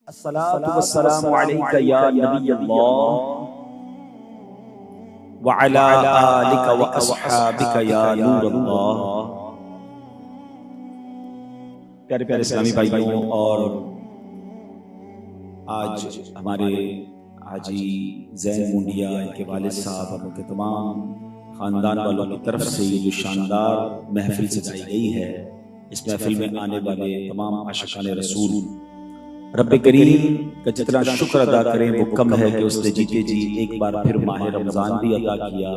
अस्सलातु वस्सलामु अलैका या नबियल्लाह व अला आलिका व अस्हाबिका या नूरल्लाह। प्यारे प्यारे इस्लामी भाइयों, और आज हमारे हाजी ज़ैन मुंडिया, इनके वालिद साहब और उनके तमाम ख़ानदान वालों की तरफ से ये जो शानदार महफिल सजाई गई है, इस महफिल में आने वाले तमाम आशिकाने रसूल रब्बे करीम का जितना शुक्र अदा करें वो कम है कि उसने जीते जी एक बार फिर माह रमज़ान भी अता किया।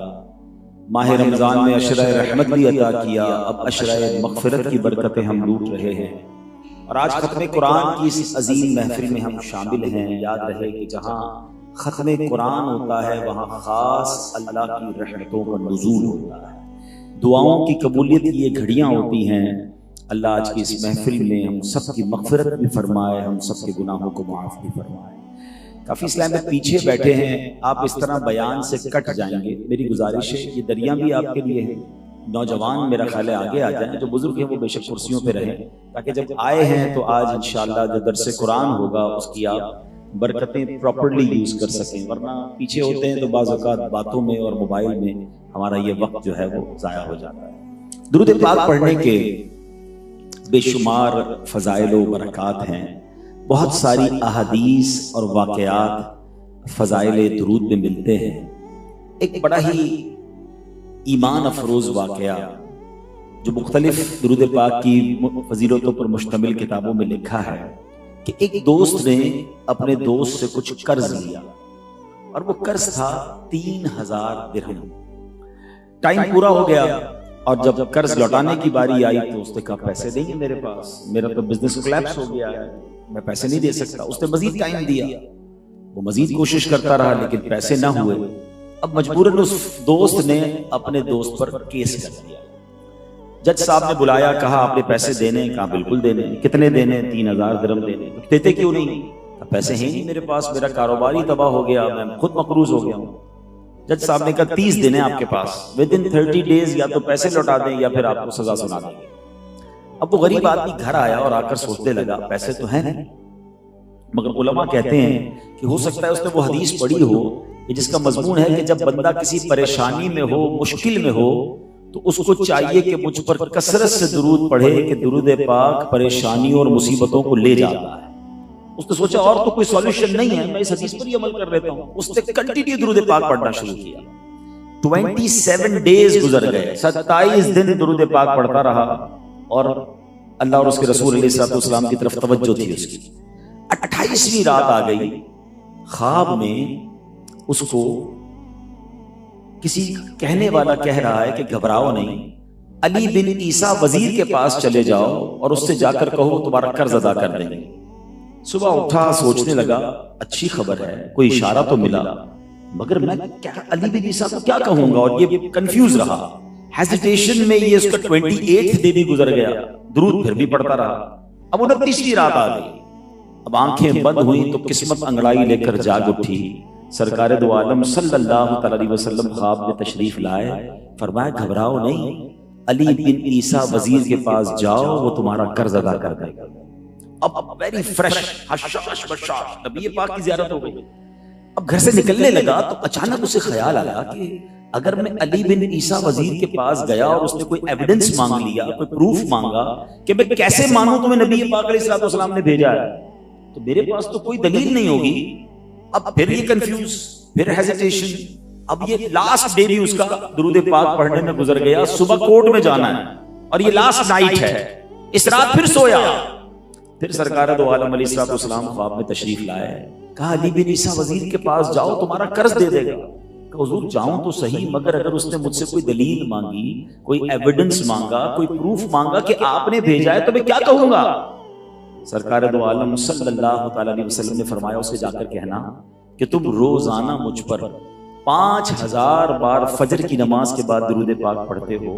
माह रमज़ान में अशरा रहमत भी अता किया। अब अशरा मग़फ़िरत की बरकतें हम लूट रहे हैं और आज ख़त्म कुरान की इस अजीम महफिल में हम शामिल हैं। याद रहे कि जहाँ ख़त्म कुरान होता है वहाँ ख़ास अल्लाह की रहमतों का नुज़ूल होता है, दुआओं की कबूलियत की ये घड़ियाँ होती हैं। अल्लाह आज की इस महफिल में हम सब की मग़फ़िरत भी फरमाए, हम सब के गुनाहों को माफ़ भी फरमाए। काफ़ी इस्लाम में पीछे बैठे हैं, आप इस तरह बयान से कट जाएंगे। मेरी गुजारिश है, ये दरिया भी आपके लिए है। नौजवान मेरा ख्याल है आगे आ जाएं, जो बुजुर्ग हैं वो बेशक कुर्सियों पे रहें, ताकि जब आए हैं तो आज इंशाअल्लाह जो दर्स कुरान होगा उसकी आप बरकतें प्रॉपर्ली यूज़ कर सकें। वरना पीछे होते हैं तो बाज़ औक़ात बातों में और मोबाइल में हमारा ये वक्त जो है वो ज़ाया हो जाता है। दुरूद पाक पढ़ने के बेशुमार फ़ज़ाइल व बरक़ात हैं। बहुत सारी अहादीस और वाक़यात फ़ज़ाइल दुरूद में मिलते हैं। एक बड़ा ही ईमान अफरोज़ वाक़या जो मुख्तलिफ़ दुरूद पाक की फ़ज़ीलतों पर मुश्तमिल किताबों में लिखा है कि एक दोस्त ने अपने दोस्त से कुछ कर्ज लिया और वो कर्ज था 3000 दिरहम। टाइम पूरा हो गया और जब कर्ज लौटाने की बारी आई तो उसने कहा पैसे नहीं है मेरे पास, मेरा तो बिजनेस कोलैप्स हो गया है, मैं पैसे नहीं दे सकता। उसने मजीद टाइम दिया, वो मजीद कोशिश करता रहा लेकिन पैसे ना हुए। अब मजबूरन उस दोस्त ने अपने दोस्त पर केस कर दिया। जज साहब ने बुलाया, कहा आपने पैसे देने? कहा बिल्कुल देने। कितने देने? 3000 दिरहम देने। तो देते क्यों नहीं? पैसे हैं नहीं मेरे पास, मेरा कारोबार ही तबाह हो गया, मैं खुद मकरूज हो गया हूँ। जज साहब ने कहा 30 दिन है आपके पास, विद इन 30 डेज या तो पैसे लौटा दें या फिर आपको सजा सुना देंगे। अब वो गरीब आदमी घर आया और आकर सोचने लगा पैसे तो हैं नहीं, मगर उलमा कहते हैं कि हो सकता है उसने वो हदीस पढ़ी हो जिसका मजमून है कि जब बंदा किसी परेशानी में हो, मुश्किल में हो, तो उसको चाहिए कि मुझ पर कसरत से दुरूद पढ़े कि दुरूद पाक परेशानियों और मुसीबतों को ले जाता है। उसने सोचा और तो कोई सॉल्यूशन नहीं है, मैं इस हदीस पर ही अमल कर लेता हूं। उसने कंटिन्यू दुरूद पाक पढ़ना शुरू किया। 27 डेज गुजर गए, 27 दिन दुरूद पाक पढ़ता रहा और अल्लाह और उसके रसूल अलैहिस्सलाम की तरफ तवज्जो थी उसकी। 28वीं रात आ गई, ख्वाब में उसको किसी कहने वाला कह रहा है कि घबराओ नहीं, अली बिन ईसा वजीर के पास चले जाओ और उससे जाकर कहो तुम्हारा कर्ज अदा कर देंगे। सुबह उठा, सोचने लगा अच्छी खबर है, कोई इशारा तो मिला, मगर मैं क्या अली बिन ईसा को क्या कहूंगा? और ये कंफ्यूज रहा, हेजिटेशन में ये उसका 28 डे भी गुजर गया, दुरूद फिर भी पढ़ता रहा। अब 29वीं रात आ गई, अब आंखें बंद हुई तो किस्मत अंगड़ाई लेकर जाग उठी। सरकार दो आलम सल्लल्लाहु अलैहि वसल्लम ख्वाब में तशरीफ लाए, फरमाया घबराओ नहीं, अली बिन ईसा वजीर के पास जाओ, वो तुम्हारा कर्ज अदा कर देगा। अब वेरी फ्रेश हशाश बशाश नबी पाक की ज़ियारत हो गई। अब घर से निकलने लगा तो अचानक उसे ख्याल आया कि अगर मैं अली बिन ईसा वजीर के पास गया और उसने कोई एविडेंस मांग लिया, कोई प्रूफ मांगा कि मैं कैसे मानूं तुम्हें नबी पाक अलैहिस्सलाम ने भेजा है, तो मेरे पास तो कोई दलील नहीं होगी। अब फिर ये कंफ्यूज, फिर हेजिटेशन। अब ये लास्ट डे भी उसका दुरूद पाक पढ़ने में गुजर गया। सुबह कोर्ट में जाना है और ये लास्ट नाइट है। इस रात फिर सोया, फिर सरकार दो आलम अलैहिस्सलाम ख्वाब में तशरीफ लाए, कहा अली बिन ईसा वजीर के पास जाओ तुम्हारा कर्ज दे देगा। कहा हुजूर जाऊं तो सही, मगर अगर उसने मुझसे कोई दलील मांगी, कोई एविडेंस मांगा, कोई प्रूफ मांगा कि आपने भेजा है, तो मैं क्या कहूंगा? सरकार दो आलम सल्लल्लाहु अलैहि वसल्लम ने फरमाया उसे जाकर कहना कि तुम रोजाना मुझ पर 5000 बार फजर की नमाज के बाद दुरूद पाक पढ़ते हो,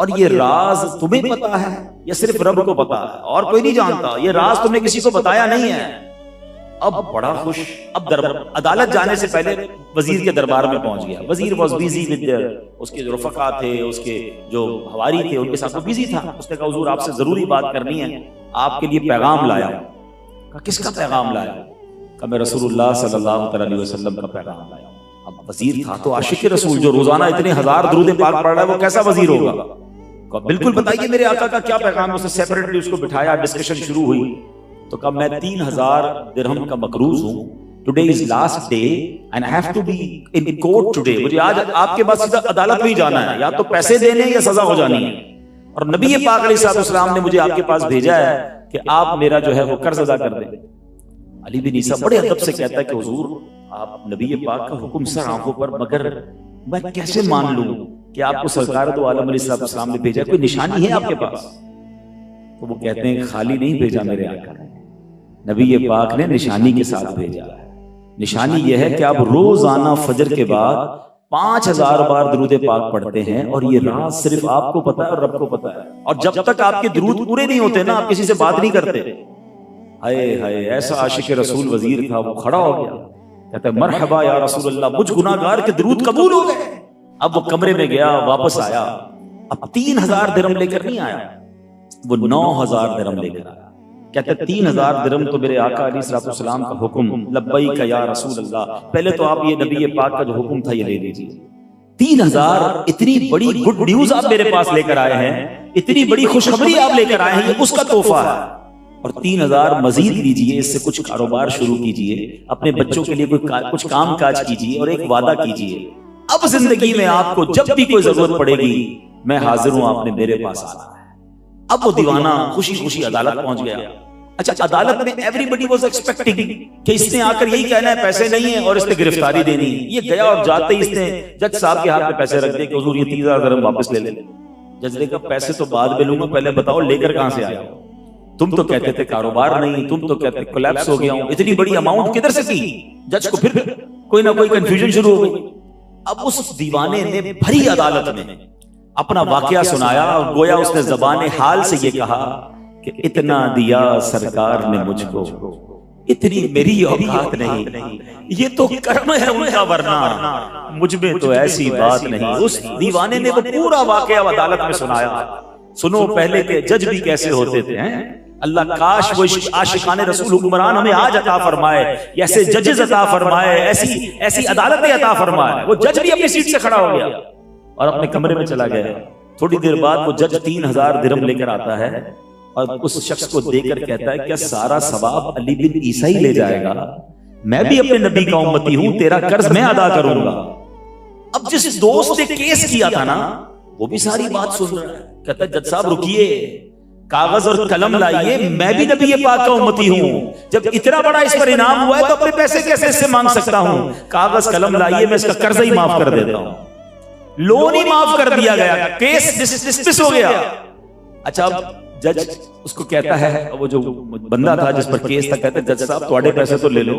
और ये राज तुम्हें पता है या सिर्फ रब को पता है और कोई नहीं जानता? ये राज तुमने किसी को बताया नहीं है। अब बड़ा खुश, अब अदालत जाने से पहले वजीर के दरबार में पहुंच गया। वजीर वॉज बिजी विद, उसके जो रफका थे, उसके जो हवारी थे, उनके साथ वो बिजी था। उसने कहा हुजूर आपसे जरूरी बात करनी है, आपके लिए पैगाम लाया। कहा किसका पैगाम लाया? कहा मैं रसूलुल्लाह सल्लल्लाहु अलैहि वसल्लम का पैगाम लाया हूं। अब वजीर था तो आशिक रसूल, जो रोजाना इतने 1000 दुरूद पाक पढ़ रहा है, वो कैसा वजीर होगा? कहा बिल्कुल बताइए मेरे आका का क्या पैगाम है। उसने सेपरेटली उसको बिठाया, डिस्कशन शुरू हुई। तो कहा मैं 3000 दिरहम का मकरूज हूं, today is last day and I have to be in court today. मुझे आज आपके पास सीधा अदालत में ही जाना है, या तो पैसे देने या सजा हो जानी है। और नबी पाक अलैहिस्सलाम ने मुझे आपके पास भेजा है कि आप मेरा जो है वो कर्ज अदा कर दें। अली बिन ईसा बड़े अदब से कहता है कि हुजूर आप नबी पाक का हुक्म सर आंखों पर, मगर मैं कैसे मान लूं कि आपको सरकार दो आलम अलैहिस्सलाम ने भेजा? कोई निशानी है आपके पास? तो वो कहते हैं खाली नहीं भेजा मेरे आका ने, नबी पाक ने निशानी के साथ भेजा है। निशानी यह है कि आप रोजाना फजर के बाद 5000 बार दुरूद पाक पढ़ते हैं, और ये राज सिर्फ आपको पता है और रब को पता है। और जब तक आपके दुरूद पूरे नहीं होते ना, आप किसी से बात नहीं करते। हाय हाय, ऐसा आशिक रसूल वजीर था, वो खड़ा हो गया, कहता है मरहबा या रसूल अल्लाह, मुझ गुनाहगार के दुरूद कबूल हो गए। अब वो कमरे में गया, वापस आया। अब 3000 दिरहम लेकर नहीं आया, वो 9000 दिरहम लेकर आया। कहते 3000 दिरहम तो मेरे आका अलैहिस्सलाम का हुक्म, लब्बैक या रसूल अल्लाह, पहले तो आप ये नबी पाक का जो हुक्म था ये ले लीजिए। 3000 इतनी बड़ी गुड न्यूज आप मेरे पास लेकर आए हैं, इतनी बड़ी खुशखबरी आप लेकर आए हैं, ये उसका तोहफा है। और 3000 मजीद लीजिए, इससे कुछ कारोबार शुरू कीजिए, अपने बच्चों के लिए कुछ काम काज कीजिए, और एक वादा कीजिए, अब जिंदगी में आपको जब भी कोई जरूरत पड़ेगी मैं हाजिर हूं, आपने मेरे पास आना है। अब वो दीवाना खुशी खुशी अदालत पहुंच गया। अच्छा, अदालत में एवरीबडी वाज एक्सपेक्टिंग कि इसने आकर यही कहना है पैसे नहीं है और इसने गिरफ्तारी देनी है। ये गया और जाते ही इसने जज साहब के हाथ में पैसे रख दिए कि हुजूर ये 3000 दिरहम वापस ले ले। जज ने कहा पैसे तो बाद में लूंगा, पहले बताओ लेकर कहां से आया? तुम तो कहते थे कारोबार नहीं, तुम तो कहते कोलैप्स हो गया हूं, इतनी बड़ी अमाउंट किधर से की? जज को फिर कोई ना कोई कंफ्यूजन शुरू हो गई। अब उस दीवाने ने भरी अदालत में अपना वाकया सुनाया, और गोया उसने ज़बान हाल से ये कहा कि इतना दिया सरकार ने मुझको, इतनी मेरी औकात नहीं, ये तो कर्म है उनका, वरना मुझ में तो ऐसी बात नहीं। उस दीवाने ने वो पूरा वाकया अदालत में सुनाया। सुनो पहले के जज भी कैसे होते थे, हैं? अल्लाह काश वो आशिकाने रसूल हुक्मरान हमें आज अता फरमाए, ऐसे जजेस अता फरमाए, ऐसी अदालतें अता फरमाए। वो जज भी अपनी सीट से खड़ा हो गया और अपने कमरे में चला गया। थोड़ी देर बाद वो जज 3000 दिरहम लेकर आता है और उस शख्स को देकर कहता है क्या सारा सवाब अली बिन ईसा ही ले जाएगा? मैं भी अपने नबी का उम्मती हूं, तेरा कर्ज मैं अदा करूंगा। अब जिस दोस्त ने केस किया था ना, वो भी सारी बात सुन रहा है। कहता है जज साहब रुकिए, कागज और कलम लाइए, मैं भी नबी पाक का उम्मती हूं। जब इतना बड़ा इस पर इनाम हुआ है तो अपने पैसे कैसे इससे मांग सकता हूं? कागज कलम लाइए, मैं इसका कर्ज ही माफ कर देता हूं। लोन ही माफ कर दिया गया, केस डिसमिस हो गया। अच्छा, अब जज उसको कहता है, वो जो बंदा था जिस पर केस था, कहता है जज साहब थोड़े पैसे तो ले लो,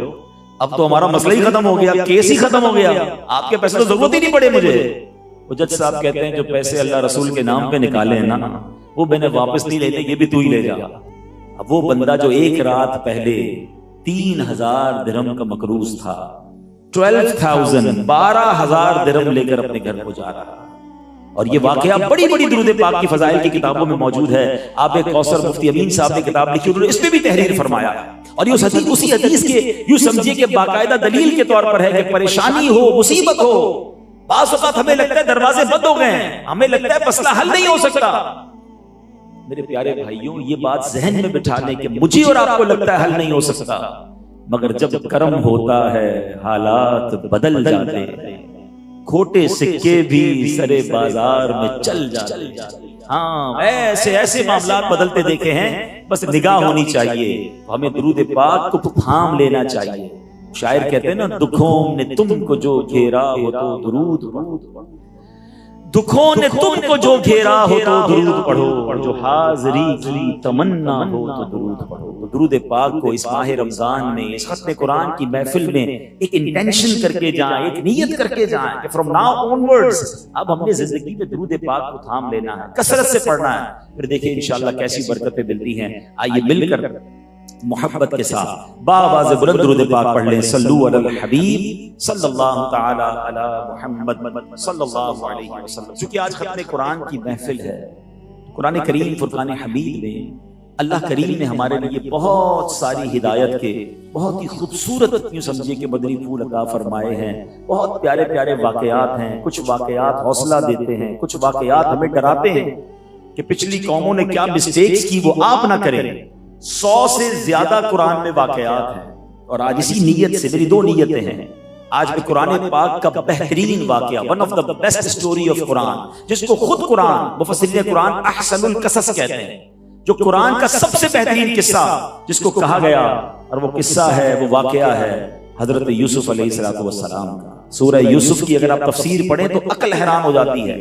अब तो हमारा मसला ही खत्म हो गया, केस ही खत्म हो गया, आपके पैसे तो जरूरत ही नहीं पड़े मुझे। वो जज साहब कहते हैं जो पैसे अल्लाह रसूल के नाम पे निकाले हैं ना, वो मैंने वापस नहीं लेने, ये भी तू ही ले जा। अब वो बंदा जो एक रात पहले 3000 दिरहम का मकरूज था, 12,000 दिरहम लेकर अपने घर को जा रहा। और ये वाकया बड़ी बड़ी दुरूद पाक की फजाइल की किताबों में मौजूद है। आप एक कौसर मुफ्ती अमीन साहब ने किताब लिखी, उन्होंने इसमें भी तहरीर फरमाया। और ये उसी हदीस के यूं समझिए कि बाकायदा दलील के तौर पर है कि परेशानी हो, मुसीबत हो, बाज़ औक़ात हमें लगता है दरवाजे बंद हो गए हैं, हमें लगता है मसला हल नहीं हो सकता। मेरे प्यारे भाइयों, ये बात जहन में बिठाने के मुझे और आपको लगता है हल नहीं हो सकता, मगर जब कर्म होता है हालात बदल जाते हैं। खोटे सिक्के भी सरे बाजार में चल जाते। हाँ, ऐसे ऐसे मामलात बदलते देखे हैं, बस निगाह होनी चाहिए। हमें दुरूद पाक को थाम लेना चाहिए। शायर कहते हैं ना, दुखों ने तुमको जो घेरा हो तो दुरूद पढ़ो, दुखों ने तुमको जो घेरा हो तो दुरूद पढ़ो, जो हाज़री की तमन्ना हो तो दुरूद पढ़ो। तो दुरूद पाक को इस माह रमजान में, इस खत्म कुरान की महफिल में एक इंटेंशन करके जाएं, एक नियत करके जाएं कि फ्रॉम नाउ ऑनवर्ड्स अब हमने जिंदगी में दुरूद पाक को थाम लेना है, कसरत से पढ़ना है। फिर देखिए इंशाअल्लाह कैसी बरकतें मिलती हैं। आइए मिलकर मोहब्बत के साथ बाबाज़ बुलंद दुरूद पाक पढ़ लें। सल्लू अलल हबीब सल्लल्लाहु तआला अला मुहम्मद सल्लल्लाहु अलैहि वसल्लम। क्योंकि आज खत्म कुरान की महफिल है, कुरान करीम फुरकान हमीद में अल्लाह करीम ने हमारे लिए बहुत सारी हिदायत के बहुत ही खूबसूरत यूं समझिए कि मदनी फूल अता फरमाए हैं। बहुत प्यारे प्यारे वाकयात हैं। कुछ वाकयात हौसला देते हैं, कुछ वाकयात हमें डराते हैं कि पिछली कौमों ने क्या मिस्टेक्स की वो आप ना करें। 100 से ज्यादा कुरान में वाकयात हैं और आज इसी नीयत से मेरी 2 नीयतें हैं। आज मैं कुरान पाक का बेहतरीन वाकया, one of the best story of Quran, जिसको खुद कुरान मुफस्सिरीन कुरान अहसनुल कसस कहते हैं, जो कुरान का सबसे बेहतरीन किस्सा जिसको कहा गया, और वो किस्सा है, वो वाकया है हजरत यूसुफ अलैहिस्सलातु वस्सलाम का। सूरह यूसुफ की अगर आप तफसीर पढ़ें तो अकल हैरान हो जाती है।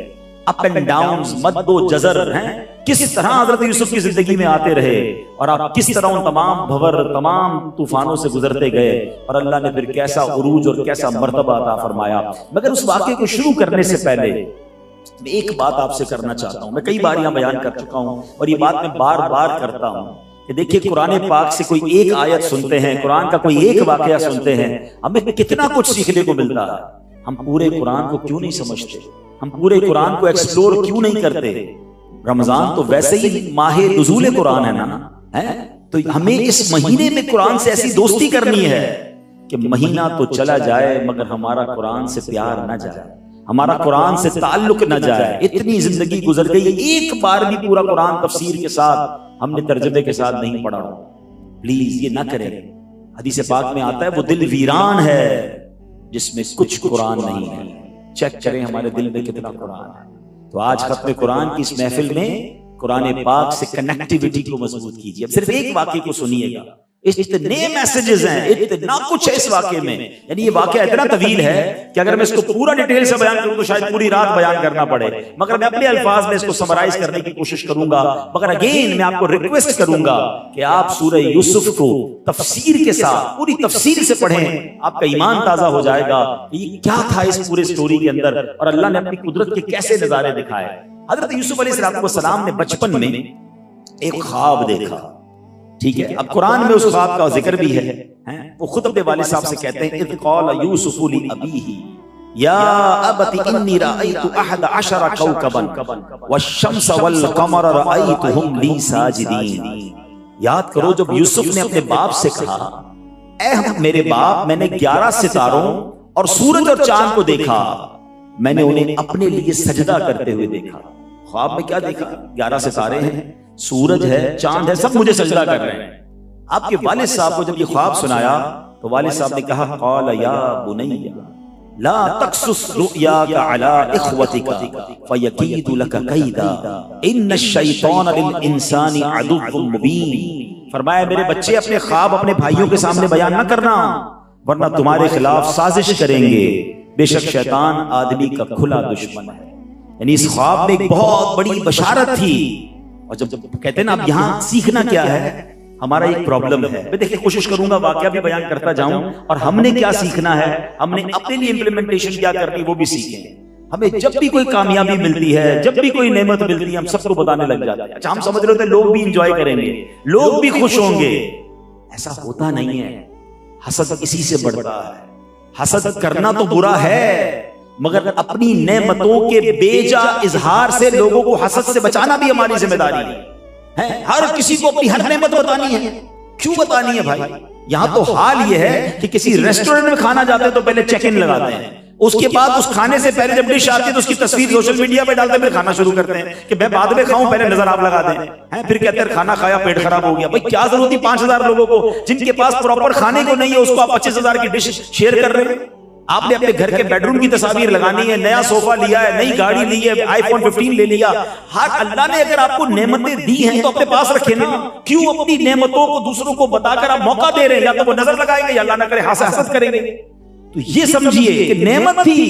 अप एंड डाउन, मद्दो जजर हैं, किस तरह हजरत यूसुफ की जिंदगी में आते रहे और आप किस तरह उन तमाम भंवर, तमाम तूफानों से गुजरते गए और अल्लाह ने फिर कैसा उरूज और कैसा मर्तबा अता फरमाया। मगर उस वाकये को शुरू करने से पहले मैं एक बात आपसे करना चाहता हूं। मैं कई बार यहां बयान कर चुका हूं और ये बात मैं बार बार करता हूं कि देखिए, कुरान पाक से कोई एक आयत सुनते हैं, कुरान का कोई एक वाकया सुनते हैं, हमें कितना कुछ सीखने को मिलता है। हम पूरे कुरान को क्यों नहीं समझते? हम पूरे कुरान को एक्सप्लोर क्यों नहीं करते? रमजान तो वैसे ही माहे नुज़ूल कुरान है ना, है? तो हमें इस महीने में कुरान से ऐसी दोस्ती करनी है कि महीना तो चला जाए मगर हमारा कुरान से प्यार न जाए, हमारा कुरान से ताल्लुक न जाए। इतनी जिंदगी गुजर गई, एक बार भी पूरा कुरान तफसीर के साथ हमने तर्जुमे के साथ नहीं पढ़ा। प्लीज ये ना करें। हदीस पाक में आता है वो दिल वीरान है जिसमें कुछ कुरान नहीं है। चेक करें हमारे दिल में कितना कुरान है। तो आज खत्म कुरान की इस महफिल में कुरान पाक से कनेक्टिविटी को मजबूत कीजिए। अब सिर्फ एक वाक्य को सुनिएगा, इतने मैसेजेस हैं, इतना कुछ है इस वाक्य में। यानी ये वाक्य इतना तवील है कि अगर मैं इसको पूरा डिटेल से बयान करूं तो शायद पूरी रात बयान करना पड़े, मगर मैं अपने अल्फाज में इसको समराइज करने की कोशिश करूंगा। मगर अगेन मैं आपको रिक्वेस्ट करूंगा कि आप सूरह यूसुफ को तफसीर के साथ, पूरी तफसीर से पढ़ें। आपका ईमान ताजा हो जाएगा ये क्या था इस पूरे स्टोरी के अंदर और अल्लाह ने अपनी कुदरत के कैसे नजारे दिखाए। हजरत यूसुफ अलैहिस्सलाम ने बचपन में एक ख्वाब देखा, ठीक है। अब कुरान में उस ख्वाब का जिक्र भी है। वो खुद अपने वालिद साहब से कहते हैं, इज़ क़ाल यूसुफ़ु ली अबीही या अबती इन्नी रअयतु अहद अशरा कौकबन वश्शम्स वल क़मर रअयतुहुम ली साजिदीन। याद करो जब यूसुफ ने अपने बाप से कहा, ऐ मेरे बाप, मैंने 11 सितारों और सूरज और चांद को देखा, मैंने उन्हें अपने लिए सजदा करते हुए देखा। ख्वाब में क्या देखा? 11 सितारे हैं, सूरज है, चांद है, सब मुझे सजदा कर रहे हैं। आपके वालिद साहब को जब ये ख्वाब सुनाया तो वालिद साहब ने कहा, क़ाल या बुनय्या ला तक़्सुस रुय्याका अला इख्वतिका फयकीदु लका कैदा इन्नश-शैतान लिल-इंसानी अदुव्वुम मुबीन। फरमाया मेरे बच्चे अपने ख्वाब अपने भाइयों के सामने बयान न करना वरना तुम्हारे खिलाफ साजिश करेंगे, बेशक शैतान आदमी का खुला दुश्मन है। यानी इस ख्वाब में एक बहुत बड़ी बशारत थी। और जब कहते हैं ना अब यहाँ सीखना क्या है, हमारा एक प्रॉब्लम है। मैं देखिए कोशिश करूंगा वाकया भी बयान करता जाऊं और हमने क्या सीखना है, हमने अपने लिए इंप्लीमेंटेशन क्या करनी वो भी सीखें। हमें जब भी कोई कामयाबी मिलती है, जब भी कोई नेमत मिलती है, हम सबको बताने लग जाते हैं। अच्छा हम समझ रहे होते हैं लोग भी इंजॉय करेंगे, लोग भी खुश होंगे। ऐसा होता नहीं है। हसद इसी से बढ़ता है। हसद करना तो बुरा है मगर अपनी नेमतों के बेजा इजहार से लोगों को हसद से बचाना भी हमारी जिम्मेदारी है। हर किसी को अपनी हर नेमत बतानी है। क्यों बतानी है भाई? यहाँ तो हाल ये है कि किसी रेस्टोरेंट में खाना जाते हैं तो पहले चेक इन लगाते हैं, उसके बाद उस खाने से पहले जब डिश आती है तो उसकी तस्वीर सोशल मीडिया पे डालते हैं, फिर खाना शुरू करते हैं कि मैं बाद में खाऊं, पहले नजर आप लगा दें। फिर कहते हैं खाना खाया पेट खराब हो गया। भाई क्या जरूरत थी 5000 लोगों को जिनके पास प्रॉपर खाने को नहीं है, उसको आप 25000 की डिश शेयर कर रहे हैं। आपने अपने घर के बेडरूम की तस्वीर लगानी है, नया सोफा लिया है, नई गाड़ी ली है, आईफोन 15 ले लिया। हर अल्लाह ने अगर आपको नेमतें दी हैं तो अपने पास रखे ना। क्यों अपनी नेमतों को दूसरों को बताकर आप मौका दे रहे हैं? या तो वो नजर लगाएंगे या अल्लाह ना करे हसद करेंगे। तो ये समझिए कि नेमत थी।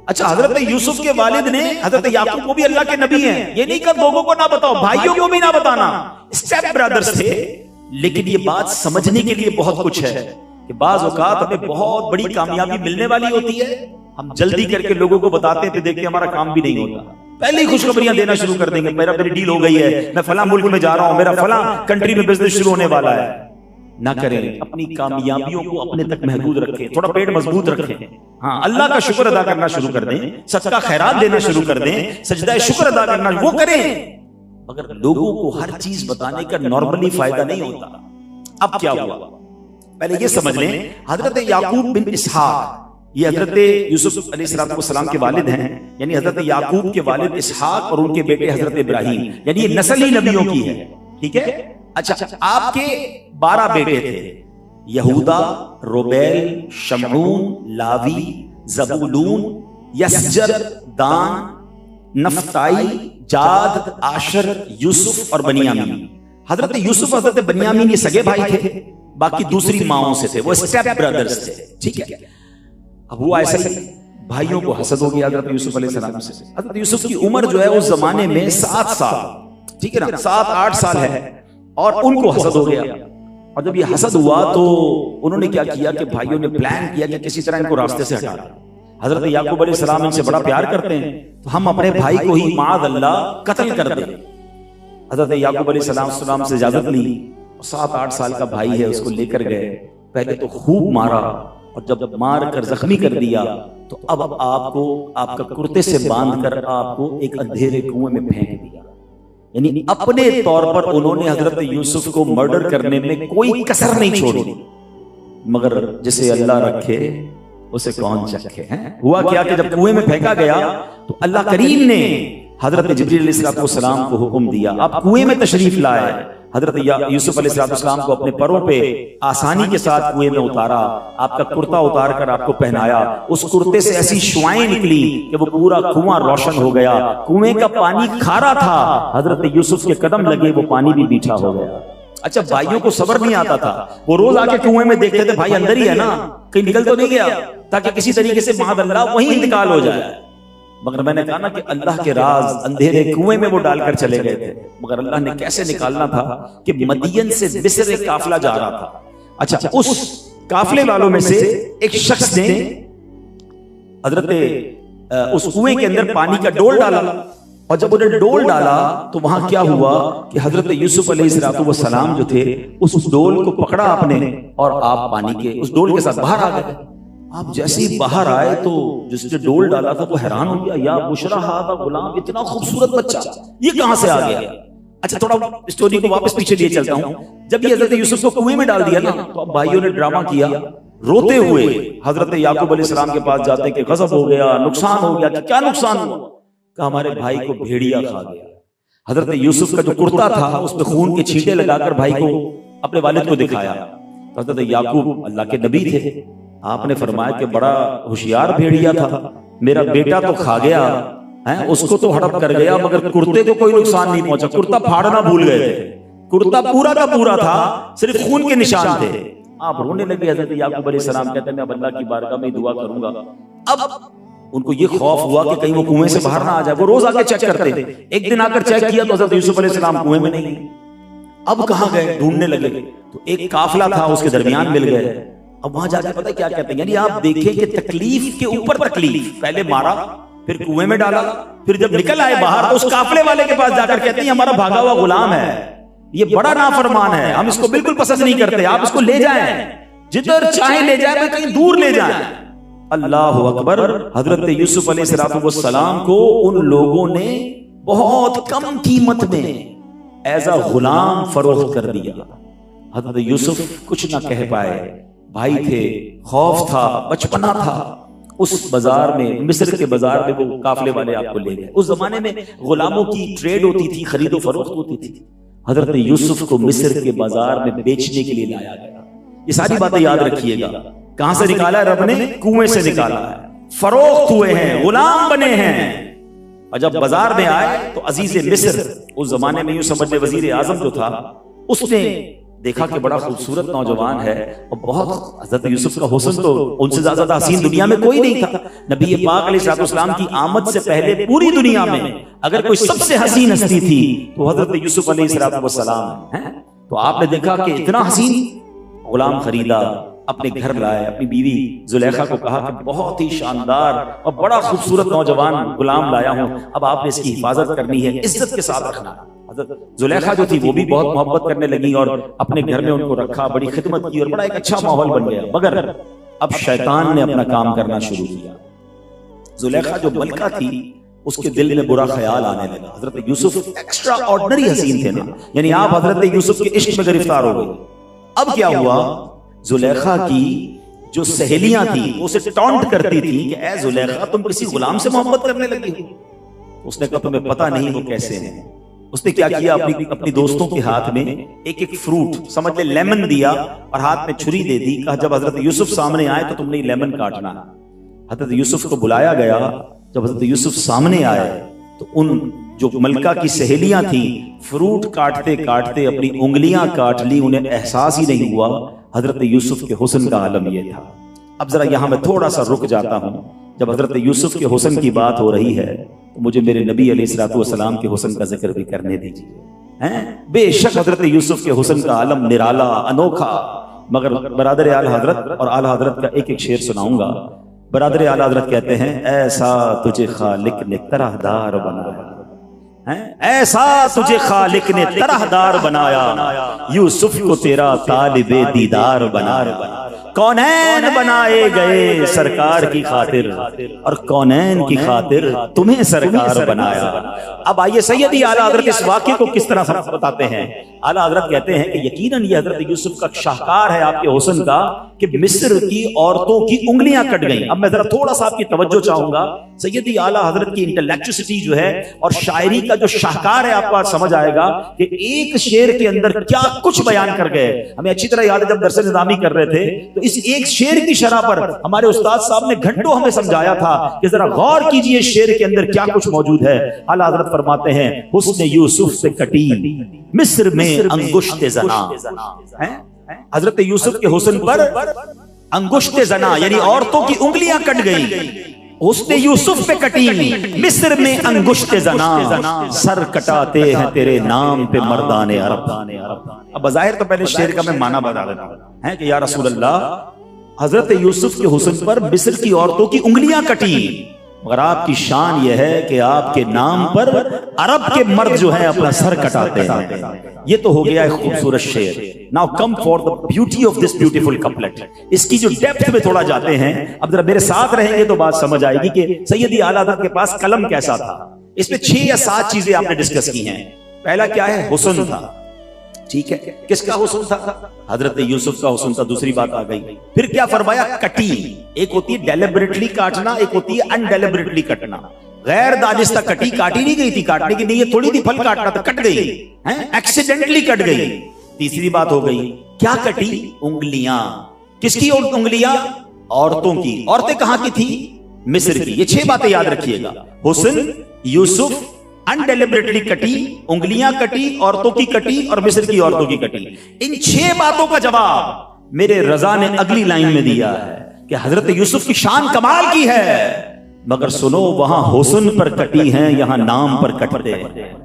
अच्छा हजरत यूसुफ के वालिद ने, हजरत याकूब को भी अल्लाह के नबी हैं, ये नहीं कर लोगों को ना बताओ, भाइयों को भी ना बताना, स्टेप ब्रदर्स थे। लेकिन ये बात समझने के लिए बहुत कुछ है कि बाज़ औक़ात हमें बहुत बड़ी कामयाबी मिलने वाली होती है, हम जल्दी करके लोगों को बताते हैं, देखते हमारा काम भी नहीं होता। पहले ही खुशखबरियां देना शुरू कर देंगे, मेरा मेरी डील हो गई है, मैं फला मुल्क में जा रहा हूं, मेरा फला कंट्री में बिजनेस शुरू होने वाला है। ना करें, अपनी कामयाबियों को अपने तक महदूद रखें, थोड़ा पेट मजबूत रखें। हाँ, अल्लाह का शुक्र अदा करना शुरू कर दें, सदका खैरात देना शुरू कर दें, सजदा शुक्र अदा करना वो करें। मगर लोगों को हर चीज बताने का नॉर्मली फायदा नहीं होता। अब क्या हुआ, पहले ये समझ लें, हजरत याकूब बिन इसहाक, ये हजरत यूसुफ अलैहिस्सलाम के वालिद हैं, यानी हजरत याकूब के वालिद इसहाक और उनके बेटे हजरत इब्राहिम, यानी ये नस्ल ही नबियों की है। ठीक है। अच्छा, आपके 12 बेटे थे, यहूदा, रोबेल, शमऊन, लावी, जबूलून, यसजर, दान, नफ्ताई, जाद, आशर, यूसुफ और बनियामीन। हजरत यूसुफ हजरत बनियामीन ये सगे भाई थे, बाकी दूसरी माओं से थे, वो स्टेप ब्रदर्स थे। ठीक है। अब हुआ ऐसा ही, भाइयों को हसद हो गया हजरत यूसुफ अलैहिस्सलाम से। हजरत यूसुफ की उम्र जो है उस जमाने में 7 साल, ठीक है ना, 7-8 साल है, और उनको हसद हो गया। और जब ये हसद हुआ तो उन्होंने क्या किया कि भाइयों ने प्लान किया कि किसी तरह इनको रास्ते से हटा दें। हजरत याकूब अलैहिस्सलाम इनसे बड़ा प्यार करते हैं, तो हम अपने भाई को ही माद अल्लाह कत्ल कर दें। हजरत याकूब अलैहिस्सलाम से इजाजत ली, 7-8 साल का भाई है, उसको लेकर गए। पहले तो खूब मारा, और जब मार कर जख्मी कर दिया तो अब आपको आपका कुर्ते से बांधकर आपको एक अंधेरे कुएं में फेंक दिया। यानी अपने तौर पर उन्होंने हजरत यूसुफ को मर्डर करने में कोई कसर नहीं छोड़ी। मगर जिसे अल्लाह रखे उसे कौन चखे हैं। हुआ क्या कि जब कुएं में फेंका गया तो अल्लाह करीम ने हजरत जिब्रील अलैहिस्सलाम को हुक्म दिया, आप कुएं में तशरीफ लाए। हजरत यूसुफ अलैहिस्सलाम को अपने पैरों पे आसानी के साथ कुएं में उतारा, आपका कुर्ता उतार कर आपको पहनाया। उस कुर्ते से ऐसी शुआएं निकली कि वो पूरा कुआं रोशन हो गया। कुएं का पानी खारा था, हजरत यूसुफ के कदम लगे, वो पानी भी मीठा हो गया। अच्छा, भाइयों को सब्र नहीं आता था, वो रोज आके कुएं में देखते थे, भाई अंदर ही है ना, कहीं निकल तो नहीं गया, ताकि किसी तरीके से मादअल्लाह वहीं इंतकाल हो जाए। मगर मैंने कहा ना कि अल्लाह के राज अंधेरे कुएं में वो डालकर चले गए थे, मगर अल्लाह ने कैसे निकालना था कि मदियन से मिस्र एक काफिला जा रहा था। अच्छा, उस काफिले वालों में से एक शख्स ने हजरत उस कुएं के अंदर पानी का डोल डाला, और जब उन्हें डोल डाला तो वहां क्या हुआ कि हजरत यूसुफ अलैहिस्सलाम जो थे उस डोल को पकड़ा आपने, और आप पानी के उस डोल के साथ बाहर आ गए। आप जैसे ही बाहर आए तो जिसने डोल डाला था वो हैरान हो गया, या बुशरा हादा गुलाम, इतना खूबसूरत बच्चा ये कहां से आ गया। अच्छा, थोड़ा स्टोरी को वापस पीछे लिए चलता हूं। जब ये हजरत यूसुफ को कुएं में डाल दिया ना, तो अब भाइयों ने ड्रामा किया, रोते हुए हजरत याकूब अलैहिस्सलाम के पास जाते कि गजब हो गया, नुकसान हो गया। क्या नुकसान हुआ? कि हमारे भाई को भेड़िया खा गया। हजरत यूसुफ का जो कुर्ता था उसमें खून के छींटे लगाकर भाई को अपने वालिद को दिखाया। हजरत याकूब अल्लाह के नबी थे, आपने फरमाया कि बड़ा होशियार भेड़िया था, मेरा बेटा तो खा गया है, उसको तो हड़प कर गया, मगर कुर्ते को कोई नुकसान नहीं पहुंचा। कुर्ता फाड़ना भूल गए थे, कुर्ता पूरा का पूरा था, सिर्फ खून के निशान थे। आप रोने लगे। हजरत याकूब अलैहिस्सलाम कहते हैं मैं अल्लाह की बारगाह में दुआ करूंगा। अब उनको ये खौफ हुआ कि कहीं वो कुएं से बाहर ना आ जाए। वो रोज आके चेक करते थे, एक दिन आकर चेक किया तो हजरत यूसुफ अलैहिस्सलाम कुएं में नहीं। अब कहां गए, ढूंढने लगे तो एक काफिला था उसके दरमियान मिल गए। अब वहां जाके पता क्या कहते हैं, यानी आप देखें कि तकलीफ के ऊपर तकलीफ, पहले मारा, फिर कुएं में डाला, फिर जब निकल आए बाहर तो उस काफिले वाले के पास जाकर कहते हैं हमारा भागा हुआ गुलाम है, ये बड़ा नाफरमान है, हम इसको बिल्कुल पसंद नहीं करते, आप इसको ले जाएं, जिधर चाहे ले जाएं, कहीं दूर ले जाएं। अल्लाह अकबर। हजरत यूसुफ अलैहिस्सलाम को उन लोगों ने बहुत कम कीमत में एज अ गुलाम फरोख्त कर दिया। हजरत यूसुफ कुछ ना कह पाए, भाई थे, खौफ था, बचपना था। उस बाजार में, मिस्र के बाजार में वो काफिले वाले आपको ले गए। उस जमाने में गुलामों की ट्रेड होती थी, खरीदो फरोख्त होती थी। हजरत यूसुफ को मिस्र के बाजार में बेचने के लिए लाया गया। ये सारी बातें याद रखिएगा। कहां से निकाला है रब ने? कुएं से निकाला है, फरोख्त हुए हैं, गुलाम बने हैं। और जब बाजार में आए तो अजीज मिस्र, उस जमाने में यूं समझ ले वजीर आजम जो था, उसने देखा कि बड़ा खूबसूरत नौजवान है और बहुत, हजरत यूसुफ का हुस्न तो उनसे ज्यादा हसीन दुनिया में कोई नहीं था। नबी पाक अलैहिस्सलाम की आमद से पहले पूरी दुनिया में अगर कोई सबसे हसीन हस्ती थी तो हजरत यूसुफ अलैहिस्सलाम है। तो आपने देखा कि इतना हसीन गुलाम खरीदा, अपने घर लाए, अपनी बीवी जुलेखा को कहा कि बहुत ही शानदार और बड़ा खूबसूरत नौजवान गुलाम लाया हूं, अब आपने इसकी हिफाजत करनी है, इज्जत के साथ रखना। हजरत जुलेखा जो थी वो भी बहुत मोहब्बत करने लगी और अपने घर में उनको रखा, बड़ी खिदमत की और बड़ा एक अच्छा माहौल बन गया। मगर अब शैतान ने अपना काम करना शुरू किया। जुलेखा जो मलका थी उसके दिल में बुरा ख्याल आने लगा। हजरत यूसुफ एक्स्ट्रा ऑर्डिनरी हसीन थे ना, यानी आप हजरत यूसुफ के इश्क में गिरफ्तार हो गए। अब क्या हुआ, जुलेखा की जो सहेलियां थी वो उसे टॉन्ट करती थी कि ए जुलेखा तुम किसी गुलाम से मोहब्बत करने लगी हो। उसने कहा तुम्हें पता नहीं वो कैसे हैं। उसने क्या किया, अपनी दोस्तों के हाथ में एक एक फ्रूट, समझ ले लेमन दिया और हाथ में छुरी दे दी। कहा जब हजरत यूसुफ सामने आए तो तुमने लेमन काटना। हजरत यूसुफ को बुलाया गया। जब हजरत यूसुफ सामने आए तो उन जो मलका की सहेलियां थी फ्रूट काटते काटते अपनी उंगलियां काट ली। उन्हें एहसास ही नहीं हुआ हजरत यूसुफ के हुस्न का आलम यह था। अब जरा यहां मैं थोड़ा सा रुक जाता हूं। जब हजरत यूसुफ के हुस्न की बात हो रही है तो मुझे मेरे नबी अलैहिस्सलाम के हुस्न का जिक्र भी करने दीजिए। हैं बेशक हजरत यूसुफ के हुस्न का आलम निराला अनोखा, मगर बरादर आला हजरत और आला हजरत का एक एक शेर सुनाऊंगा। बरादर आला हजरत कहते हैं ऐसा तुझे खालिक ने तरहदार बनाया, ऐसा तुझे खालिक ने तरहदार बनाया, यूसुफ को तेरा तालिबे दीदार बनाया। कौनैन बनाए गए सरकार की खातिर और कौनैन की खातिर तुम्हें सरकार बनाया। अब आइए सैयदी आला हजरत इस वाक्य को किस तरह बताते हैं। आला हजरत कहते हैं कि यकीनन ये हजरत यूसुफ का शाहकार है आपके हुस्न का कि मिस्र की औरतों की उंगलियां कट गई। अब मैं जरा थोड़ा सा आपकी तवज्जो चाहूंगा। सैयदी आला हजरत की इंटेलेक्चुअलिटी जो है और शायरी का जो शाहकार है आपको आज समझ आएगा कि एक शेर के अंदर क्या कुछ बयान कर गए। हमें अच्छी तरह याद है जब दरस निज़ामी कर रहे थे तो इस एक शेर की शरह पर हमारे उस्ताद साहब ने घंटों हमें समझाया था कि जरा गौर कीजिए शेर के अंदर क्या कुछ मौजूद है। आला हजरत फरमाते हैं हुस्न यूसुफ से कटी मिस्र में अंगुश्त जना। हजरत यूसुफ के हुस्न पर अंगुश्त जना यानी औरतों की उंगलियां कट गई। हुस्न यूसुफ पे कटी मिस्र में अंगुश्त जना, सर कटाते हैं तेरे नाम पे मर्दाने अरब। अब बज़ाहिर तो पहले शेर का मैं माना बता देता हूं कि या रसूल अल्लाह हजरत यूसुफ के हुस्न पर मिस्र की औरतों की उंगलियां कटी, मगर आपकी शान यह है कि आपके नाम पर अरब के मर्द जो है अपना सर कटाते हैं। ये तो हो गया एक खूबसूरत शेर। Now come for the beauty of this beautiful couplet. इसकी जो डेप्थ में थोड़ा जाते हैं, अब जरा मेरे साथ रहेंगे तो बात समझ आएगी कि सैयदी आला हज़रत के पास कलम कैसा था। इसमें 6 या 7 चीजें आपने डिस्कस की हैं। पहला क्या है, हुस्न था। ठीक है, किसका हुस्न था? हजरत यूसुफ का हुस्न था। दूसरी बात आ गई, फिर क्या फरमाया, कटी। एक होती है डेलिबरेटली काटना, एक होती है अनडेलिबरेटली कटना। गैर दानिस्ता कटी, काटी नहीं गई थी, काटने की नीयत थोड़ी थी, फल काटना था, कट गई, एक्सीडेंटली कट गई। तीसरी बात हो गई, क्या कटी? उंगलियां। किसकी उंगलियां? औरतों की। औरतें कहां की थी? मिस्र की। ये 6 बातें याद रखिएगा। हुस्न, यूसुफ, अनडेलिबरेटली कटी, उंगलियां कटी, औरतों की कटी और मिस्र की औरतों की कटी। इन 6 बातों का जवाब मेरे रजा ने अगली लाइन में दिया है कि हजरत यूसुफ की शान कमाल की है, मगर सुनो वहां हुस्न पर कटी हैं, यहां नाम पर कटते हैं।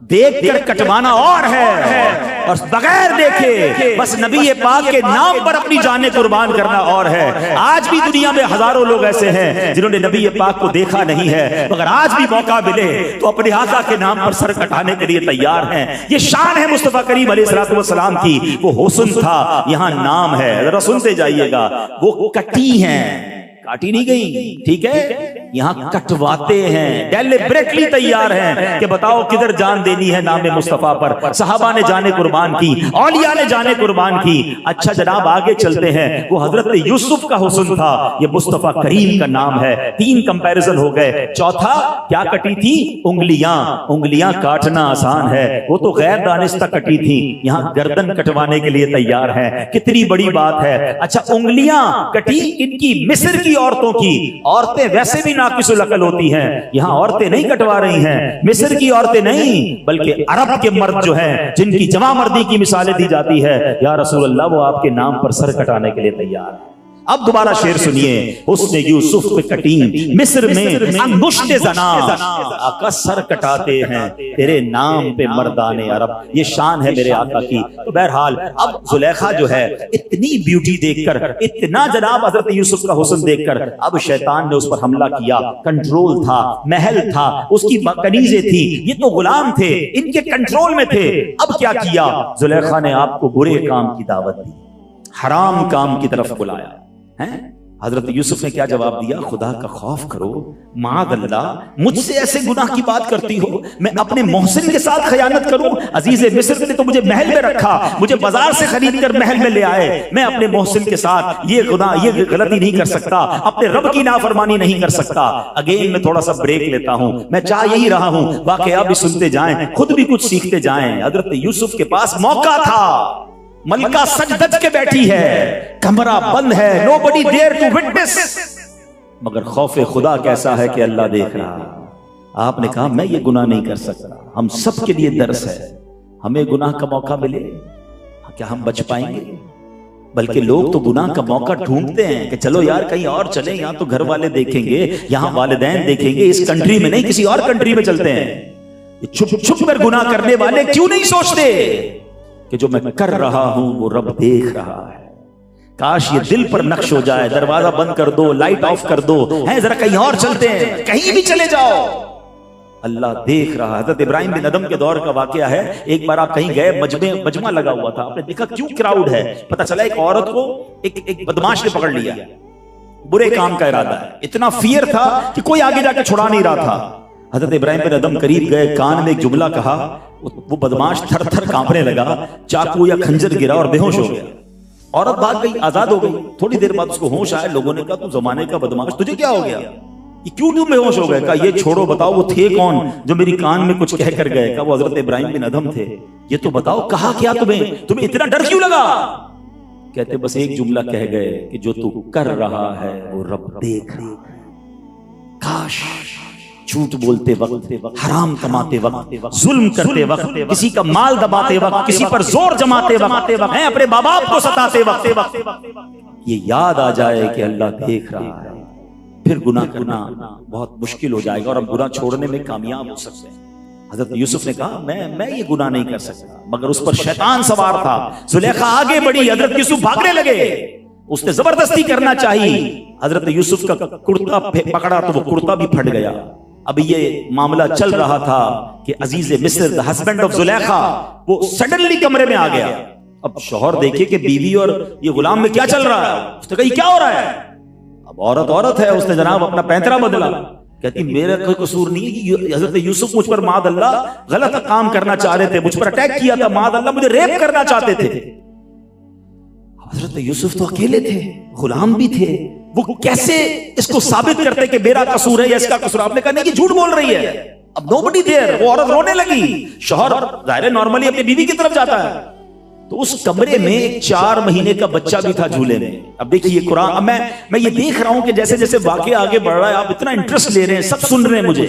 देख कर कटवाना और है और बगैर देखे बस नबी पाक के नाम पर अपनी जानें कुर्बान करना और है। आज भी दुनिया में हजारों लोग ऐसे हैं जिन्होंने नबी पाक को देखा नहीं है, मगर आज भी मौका मिले तो अपने आका के नाम पर सर कटाने के लिए तैयार हैं। ये शान है मुस्तफा करीम अलैहिस्सलाम की। वो हुस्न था, यहाँ नाम है। जरा सुनते जाइएगा, वो कटी हैं, काटी नहीं गई। ठीक है, यहां कटवाते हैं, डेलिबरेटली तैयार हैं कि बताओ किधर जान देनी है नाम मुस्तफा पर। सहाबा ने जाने कुर्बान की, औलिया ने जाने कुर्बान की। अच्छा जनाब, आगे चलते हैं। वो हजरत यूसुफ का हुस्न था, ये मुस्तफा करीम का नाम है। 3 कंपैरिजन हो गए। चौथा क्या कटी थी? उंगलियां। उंगलियां काटना आसान है, वो तो गैर दानिस्ता कटी थी, यहां गर्दन कटवाने के लिए तैयार है। कितनी बड़ी बात है। अच्छा, उंगलियां कटी इनकी, मिस्र की औरतों की। औरतें वैसे भी नाकिसुल अकल होती हैं, यहां औरतें नहीं कटवा रही हैं, मिस्र की औरतें नहीं, बल्कि अरब के मर्द जो हैं, जिनकी जमा मर्दी की मिसालें दी जाती है, या रसूल अल्लाह वो आपके नाम पर सर कटाने के लिए तैयार है। अब दोबारा शेर सुनिए, उसने यूसुफ पे कटी मिस्र में अंगुश्त जना, आका सर कटाते हैं तेरे नाम पे मर्दाने अरब। ये शान है मेरे आका की। तो बहरहाल अब जुलेखा जो है इतनी ब्यूटी देखकर, इतना जनाब हजरत यूसुफ का हुस्न देखकर, अब शैतान ने उस पर हमला किया। कंट्रोल था, महल था, उसकी कनीजें थी, ये तो गुलाम थे, इनके कंट्रोल में थे। अब क्या किया? जुलेखा ने आपको बुरे काम की दावत दी, हराम काम की तरफ बुलाया है। हजरत यूसुफ ने क्या जवाब दिया? खुदा का खौफ करो, माअल्लाह मुझसे ऐसे गुनाह की बात करती हो, मैं अपने मोहसिन के साथ खयानत करूं? अजीज मिस्र ने तो मुझे महल में रखा, मुझे बाजार से खरीद कर महल में ले आए, मैं अपने मोहसिन के साथ ये गुनाह, ये गलती नहीं कर सकता, अपने रब की नाफरमानी नहीं कर सकता। अगेन मैं थोड़ा सा ब्रेक लेता हूं, मैं चाह यही रहा हूं वाकया भी सुनते जाएं, खुद भी कुछ सीखते जाएं। हजरत यूसुफ के पास मौका था, मलका सज धज के बैठी है, कमरा बंद है, नोबडी देयर टू विटनेस, मगर खौफे खुदा कैसा है कि अल्लाह देख रहा है। आपने कहा मैं ये गुनाह नहीं कर सकता, हम सब के लिए दर्स है, हमें गुनाह का मौका मिले, क्या हम बच पाएंगे? बल्कि लोग तो गुनाह का मौका ढूंढते हैं कि चलो यार कहीं और चले, यहाँ तो घर वाले देखेंगे, यहाँ वालिदैन देखेंगे, इस कंट्री में नहीं किसी और कंट्री में चलते हैं। छुप छुप कर गुनाह करने वाले क्यों नहीं सोचते कि जो मैं कर रहा हूं वो रब देख रहा है? काश ये दिल पर नक्श हो जाए, दरवाजा बंद कर दो, लाइट ऑफ कर दो, है जरा कहीं और चलते हैं, कहीं भी चले जाओ, अल्लाह देख रहा है। हज़रत इब्राहिम बिन अदम के दौर का वाकया है। एक बार आप कहीं गए, मजमा लगा हुआ था, आपने देखा क्यों क्राउड है, पता चला एक औरत को एक बदमाश ने पकड़ लिया, बुरे काम का इरादा है, इतना फियर था कि कोई आगे जाकर छुड़ा नहीं रहा था। हज़रत इब्राहिम बिन अदम करीब गए, कान में एक जुमला कहा, वो बदमाश थर थर कांपने लगा, चाकू या खंजर गिरा और बेहोश हो गया। औरत भाग गई, आजाद हो गई। थोड़ी देर बाद उसको होश आया, लोगों ने कहा तू जमाने का बदमाश, तुझे क्या हो गया, ये क्यों बेहोश हो गए? कहा ये छोड़ो, बताओ वो थे कौन जो मेरी कान में कुछ कह कर गए? कहा वो हज़रत इब्राहिम बिन अदम थे। ये तो बताओ कहा क्या तुम्हें इतना डर क्यों लगा? कहते बस एक जुमला कह गए कि जो तू कर रहा है वो रब देख रहा है। काश झूठ बोलते वक्त, हराम कमाते वक्त, जुल्म करते वक्त, किसी का माल दबाते वक्त, किसी पर जोर जमाते वक्त, है अपने माँ बाप को सताते वक्त ये याद आ जाए कि अल्लाह देख रहा है, फिर गुनाह करना बहुत मुश्किल हो जाएगा और हम गुनाह छोड़ने में कामयाब हो सकते हैं। हजरत यूसुफ ने कहा मैं ये गुनाह नहीं कर सकता, मगर उस पर शैतान सवार था। जुलेखा आगे बढ़ी, हजरत यूसुफ भागने लगे, उसने जबरदस्ती करना चाहिए। हजरत यूसुफ का कुर्ता पकड़ा तो वो कुर्ता भी फट गया। अब ये मामला चल रहा था कि अजीज मिस्र, द हस्बैंड ऑफ जुलेखा, वो सडनली कमरे में आ गया। अब शौहर देखे कि बीवी और ये गुलाम में क्या चल रहा है, उसने कहा क्या हो रहा है? अब औरत है, उसने जनाब अपना पैंतरा बदला। कहती मेरा कोई कसूर नहीं, हजरत यूसुफ मुझ पर मादअल्लाह गलत काम करना चाह रहे थे, मुझ पर अटैक किया था, मादअल्लाह मुझे रेप करना चाहते थे। हजरत यूसुफ तो अकेले थे, गुलाम भी थे, वो कैसे इसको साबित करते कि मेरा कसूर है या इसका कसूर? आपने कहा नहीं कि झूठ बोल रही है। अब नोबडी देयर, वो औरत रोने लगी। शौहर जाहिर नॉर्मली अपनी बीवी की तरफ जाता है, तो उस कमरे में एक 4 महीने का बच्चा भी था झूले में। अब देखिए कुरान, मैं ये देख रहा हूं कि जैसे जैसे वाकया आगे बढ़ रहा है, आप इतना इंटरेस्ट ले रहे हैं, सब सुन रहे हैं मुझे।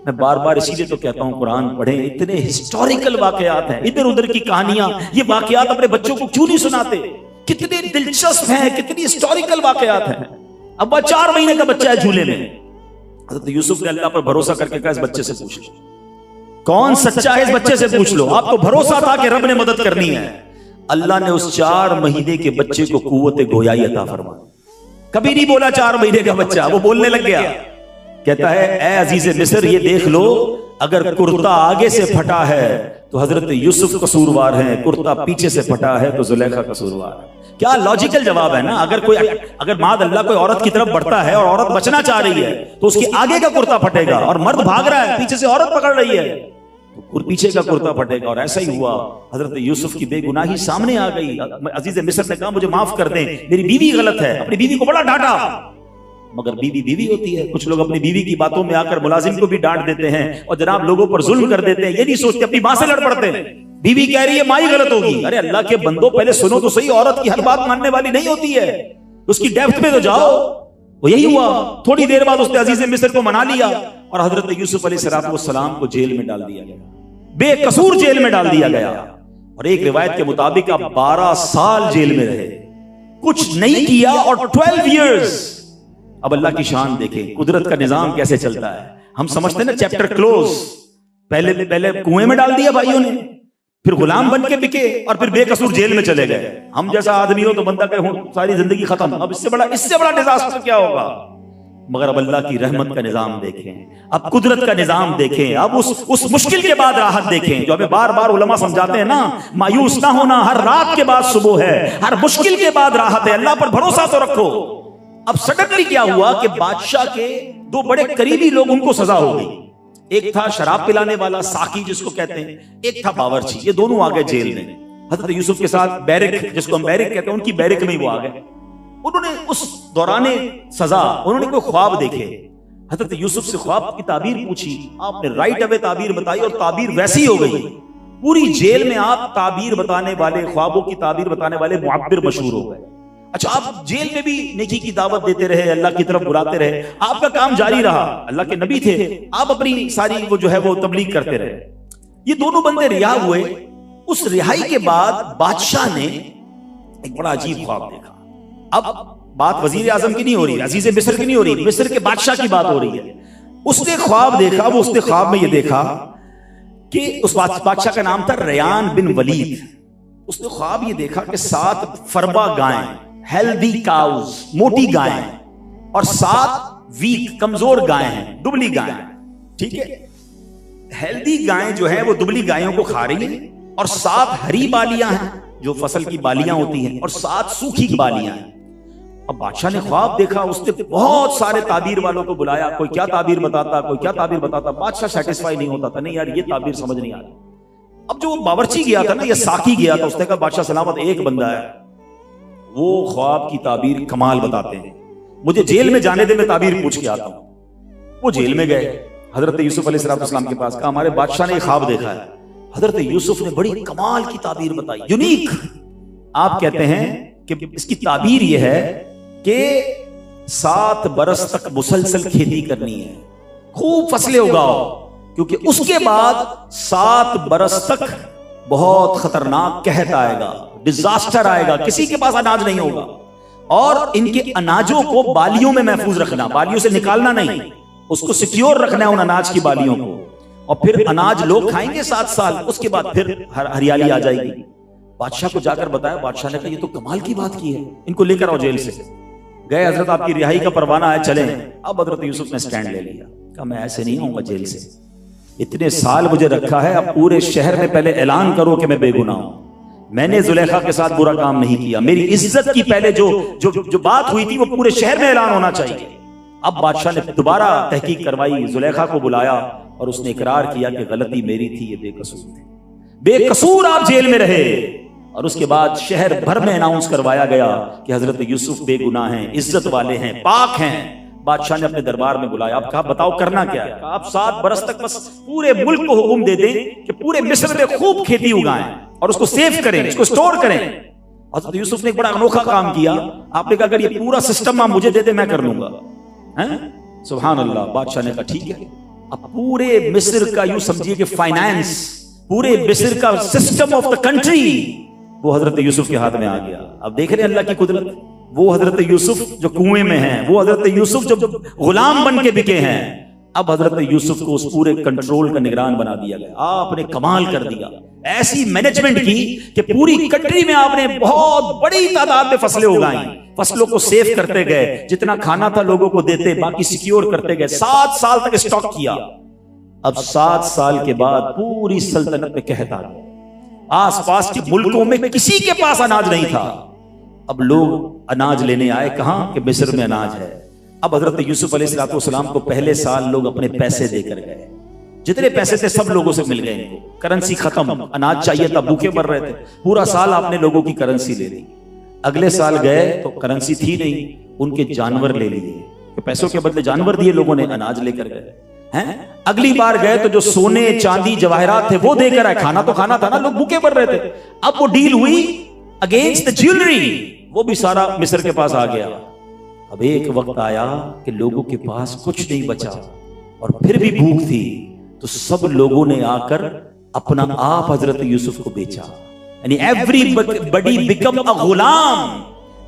मैं बार बार इसीलिए तो कहता हूं कुरान पढ़ें, इतने हिस्टोरिकल वाकयात हैं, इधर उधर की कहानियां, ये वाकयात अपने बच्चों को क्यों नहीं सुनाते? कितने दिलचस्प हैं, कितनी हिस्टोरिकल वाकयात हैं। अब वह 4 महीने का बच्चा है झूले में। हज़रत यूसुफ ने अल्लाह पर भरोसा करके कहा इस बच्चे से पूछ लो, कौन सच्चा है, इस बच्चे से पूछ लो। आपको भरोसा था कि रब ने मदद करनी है। अल्लाह ने उस 4 महीने के बच्चे को कुव्वत गोयाई अता फरमाई। कभी नहीं बोला 4 महीने का बच्चा, वो बोलने लग गया। कहता है ए अजीज मिस्र, ये देख लो, अगर कुर्ता आगे से फटा है तो हजरत यूसुफ कसूरवार हैं, कुर्ता पीछे से फटा है तो जुलेखा कसूरवार है। क्या लॉजिकल जवाब है ना? अगर मादअल्लाह कोई औरत की तरफ बढ़ता है और औरत बचना चाह रही है तो उसके आगे का कुर्ता फटेगा, और मर्द भाग रहा है, पीछे से औरत पकड़ रही है तो पीछे का कुर्ता फटेगा। और ऐसा ही हुआ, हजरत यूसुफ की बेगुनाही सामने आ गई। अजीज मिस्र ने कहा मुझे माफ कर दें, मेरी बीवी गलत है। अपनी बीवी को बड़ा डांटा, मगर बीवी बीवी होती है। कुछ लोग अपनी बीवी की बातों में आकर मुलाजिम को भी डांट देते हैं और जनाब लोगों पर जुल्म कर देते हैं, ये नहीं सोचते, अपनी मां से लड़ पड़ते हैं। बीवी कह रही है माँ ही गलत होगी। अरे अल्लाह के बंदो, पहले सुनो तो सही, औरत की हर बात मानने वाली नहीं होती है, उसकी डेप्थ में तो जाओ। वो यही हुआ। थोड़ी देर बाद उसने अजीज मिस्र को मना लिया और हजरत यूसुफ अलैहिस्सलाम को जेल में डाल दिया गया, बेकसूर जेल में डाल दिया गया। और एक रिवायत के मुताबिक आप 12 साल जेल में रहे, कुछ नहीं किया, और 12 इयर्स। अब अल्लाह की शान देखें, कुदरत का निजाम कैसे चलता है। हम समझते हैं ना चैप्टर क्लोज, पहले कुएं में डाल दिया भाइयों ने, फिर गुलाम बन के बिके और फिर बेकसूर जेल में चले गए। हम जैसा आदमी हो तो बंदा कहे सारी जिंदगी खत्म, अब इससे बड़ा डिजास्टर क्या होगा? मगर अब अल्लाह की रहमत का निजाम देखें, अब कुदरत का निजाम देखें, अब उस मुश्किल के बाद राहत देखें। जो हमें बार बार उलमा समझाते हैं ना, मायूस ना होना, हर रात के बाद सुबह है, हर मुश्किल के बाद राहत है। अल्लाह पर भरोसा तो रखो, अब सडनली क्या हुआ कि बादशाह के दो बड़े करीबी लोग, उनको सजा हो गई। एक था शराब पिलाने वाला साकी जिसको कहते हैं, एक था बावर्ची। ये दोनों आ गए जेल में हजरत यूसुफ के साथ। बैरिक जिसको हम बैरिक कहते हैं, उनकी बैरिक में ही वो आ गए। उन्होंने उस दौराने सजा उन्होंने कोई ख्वाब देखे। हजरत यूसुफ से ख्वाब की ताबीर पूछी, आपने राइट अवे ताबीर बताई और ताबीर वैसी हो गई। पूरी जेल में आप ताबीर बताने वाले, ख्वाबों की ताबीर बताने वाले मुअब्बिर मशहूर हो गए। अच्छा, आप जेल में भी नेकी की दावत देते रहे, अल्लाह की तरफ बुलाते रहे, आपका काम जारी रहा, अल्लाह के नबी थे, आप अपनी सारी वो जो है वो तबलीग करते रहे। ये दोनों बंदे रिहा हुए। उस रिहाई के बाद बादशाह ने एक बड़ा अजीब ख्वाब देखा। अब बात वजीर आजम की नहीं हो रही, अजीज मिस्र की नहीं हो रही, मिस्र के बादशाह की बात हो रही है। उसने ख्वाब देखा, वो उसने ख्वाब में ये देखा कि उस बादशाह का नाम था रयान बिन वलीद। उसने ख्वाब ये देखा कि 7 फरबा गायें, हेल्दी काउज, मोटी गायें, और 7 वीक, कमजोर गायें हैं, दुबली गायें। ठीक है, हेल्दी गायें जो है वो दुबली गायों को खा रही है, और 7 हरी बालियां हैं जो फसल की बालियां होती हैं, और 7 सूखी बालियां हैं। अब बादशाह ने ख्वाब देखा, उसने बहुत सारे ताबीर वालों को बुलाया, कोई क्या ताबीर बताता, कोई क्या ताबीर बताता। बादशाह सेटिस्फाई नहीं होता था, नहीं यार ये ताबीर समझ नहीं आ रही। अब जो बावर्ची गया था ना, ये साकी गया था, उसने कहा बादशाह सलामत, एक बंदा है वो ख्वाब की ताबीर कमाल बताते हैं, मुझे जेल में जाने दे, मैं ताबीर पूछ के आता हूं। वो जेल में गए हजरत यूसुफ अलैहिस्सलाम के पास, कहा हमारे बादशाह ने ख्वाब देखा है। हजरत यूसुफ ने बड़ी कमाल की ताबीर बताई, यूनिक। आप कहते हैं कि इसकी ताबीर यह है कि 7 बरस तक मुसलसल खेती करनी है, खूब फसलें उगाओ, क्योंकि उसके बाद 7 बरस तक बहुत खतरनाक कहत आएगा, डिजास्टर आएगा, किसी के पास अनाज नहीं होगा। और इनके अनाजों को बालियों में महफूज रखना, बालियों से निकालना नहीं, उसको सिक्योर रखना है उन अनाज की बालियों को, और फिर अनाज लोग खाएंगे 7 साल, उसके बाद फिर हरियाली आ जाएगी। बादशाह को जाकर बताया, बादशाह ने कहा ये तो कमाल की बात की है, इनको लेकर आओ जेल से। गए, हजरत आपकी रिहाई का परवाना है, चलें। अब हजरत यूसुफ ने स्टैंड ले लिया, कहा मैं ऐसे नहीं आऊंगा जेल से, इतने साल मुझे रखा है, अब पूरे शहर में पहले ऐलान करो कि मैं बेगुनाह हूं, मैंने जुलेखा के साथ बुरा काम नहीं किया, मेरी इज्जत की पहले जो बात हुई थी वो पूरे शहर में ऐलान होना चाहिए। अब बादशाह ने दोबारा तहकीक करवाई, जुलेखा को बुलाया और उसने इकरार किया कि गलती मेरी थी, ये बेकसूर थे, बेकसूर आप जेल में रहे। और उसके बाद शहर भर में अनाउंस करवाया गया कि हजरत यूसुफ बेगुनाह हैं, इज्जत वाले हैं, पाक हैं। बादशाह ने अपने दरबार में बुलाया, अब कहा बताओ करना क्या है। आप 7 बरस तक बस पूरे मुल्क को हुक्म दे दें कि पूरे मिस्र में खूब खेती उगाएं और उसको सेव करें, उसको स्टोर करें। हजरत यूसुफ ने एक बड़ा अनोखा काम किया, आपने कहा अगर ये पूरा सिस्टम आप मुझे दे दे मैं कर लूंगा। सुभान अल्लाह। बादशाह ने कहा ठीक है। अब पूरे मिस्र का यूं समझिए कि फाइनेंस, पूरे मिस्र का सिस्टम ऑफ द कंट्री वो हजरत यूसुफ के हाथ में आ गया। अब देख रहे हैं अल्लाह की कुदरत, वो हजरत यूसुफ जो कुएं में हैं, वो हजरत यूसुफ जो गुलाम बन के बिके हैं, अब हजरत यूसुफ को उस पूरे कंट्रोल का निगरान बना दिया गया। आपने कमाल कर दिया, ऐसी मैनेजमेंट की कि पूरी कंट्री में आपने बहुत बड़ी तादाद में फसलें उगाई, फसलों को सेव करते गए, जितना खाना था लोगों को देते, बाकी सिक्योर करते गए, 7 साल तक स्टॉक किया। अब 7 साल के बाद पूरी सल्तनत में कहता है, आसपास के मुल्कों में किसी के पास अनाज नहीं था। अब लोग अनाज लेने आए, कहां कि मिस्र में अनाज है। अब हजरत यूसुफ अलैहिस्सलाम को पहले साल लोग अपने पैसे देकर गए, जितने पैसे थे सब लोगों से मिल गए इनको। करेंसी खत्म, अनाज चाहिए था, भूखे मर रहे थे, पूरा साल आपने लोगों की करेंसी ले ली। अगले साल गए तो करेंसी थी नहीं, उनके जानवर ले लिए, तो पैसों के बदले जानवर दिए लोगों ने, अनाज लेकर गए हैं। अगली बार गए तो जो सोने चांदी जवाहरात थे वो देकर आए, खाना तो खाना था ना, लोग भूखे मर रहे थे। अब वो डील हुई अगेंस्ट द ज्वेलरी, वो भी सारा मिस्र के पास आ गया। अब एक वक्त आया कि लोगों के पास कुछ नहीं बचा और फिर भी भूख थी, तो सब लोगों ने आकर अपना आप हजरत यूसुफ को बेचा। यानी एवरीबॉडी बिकम अ गुलाम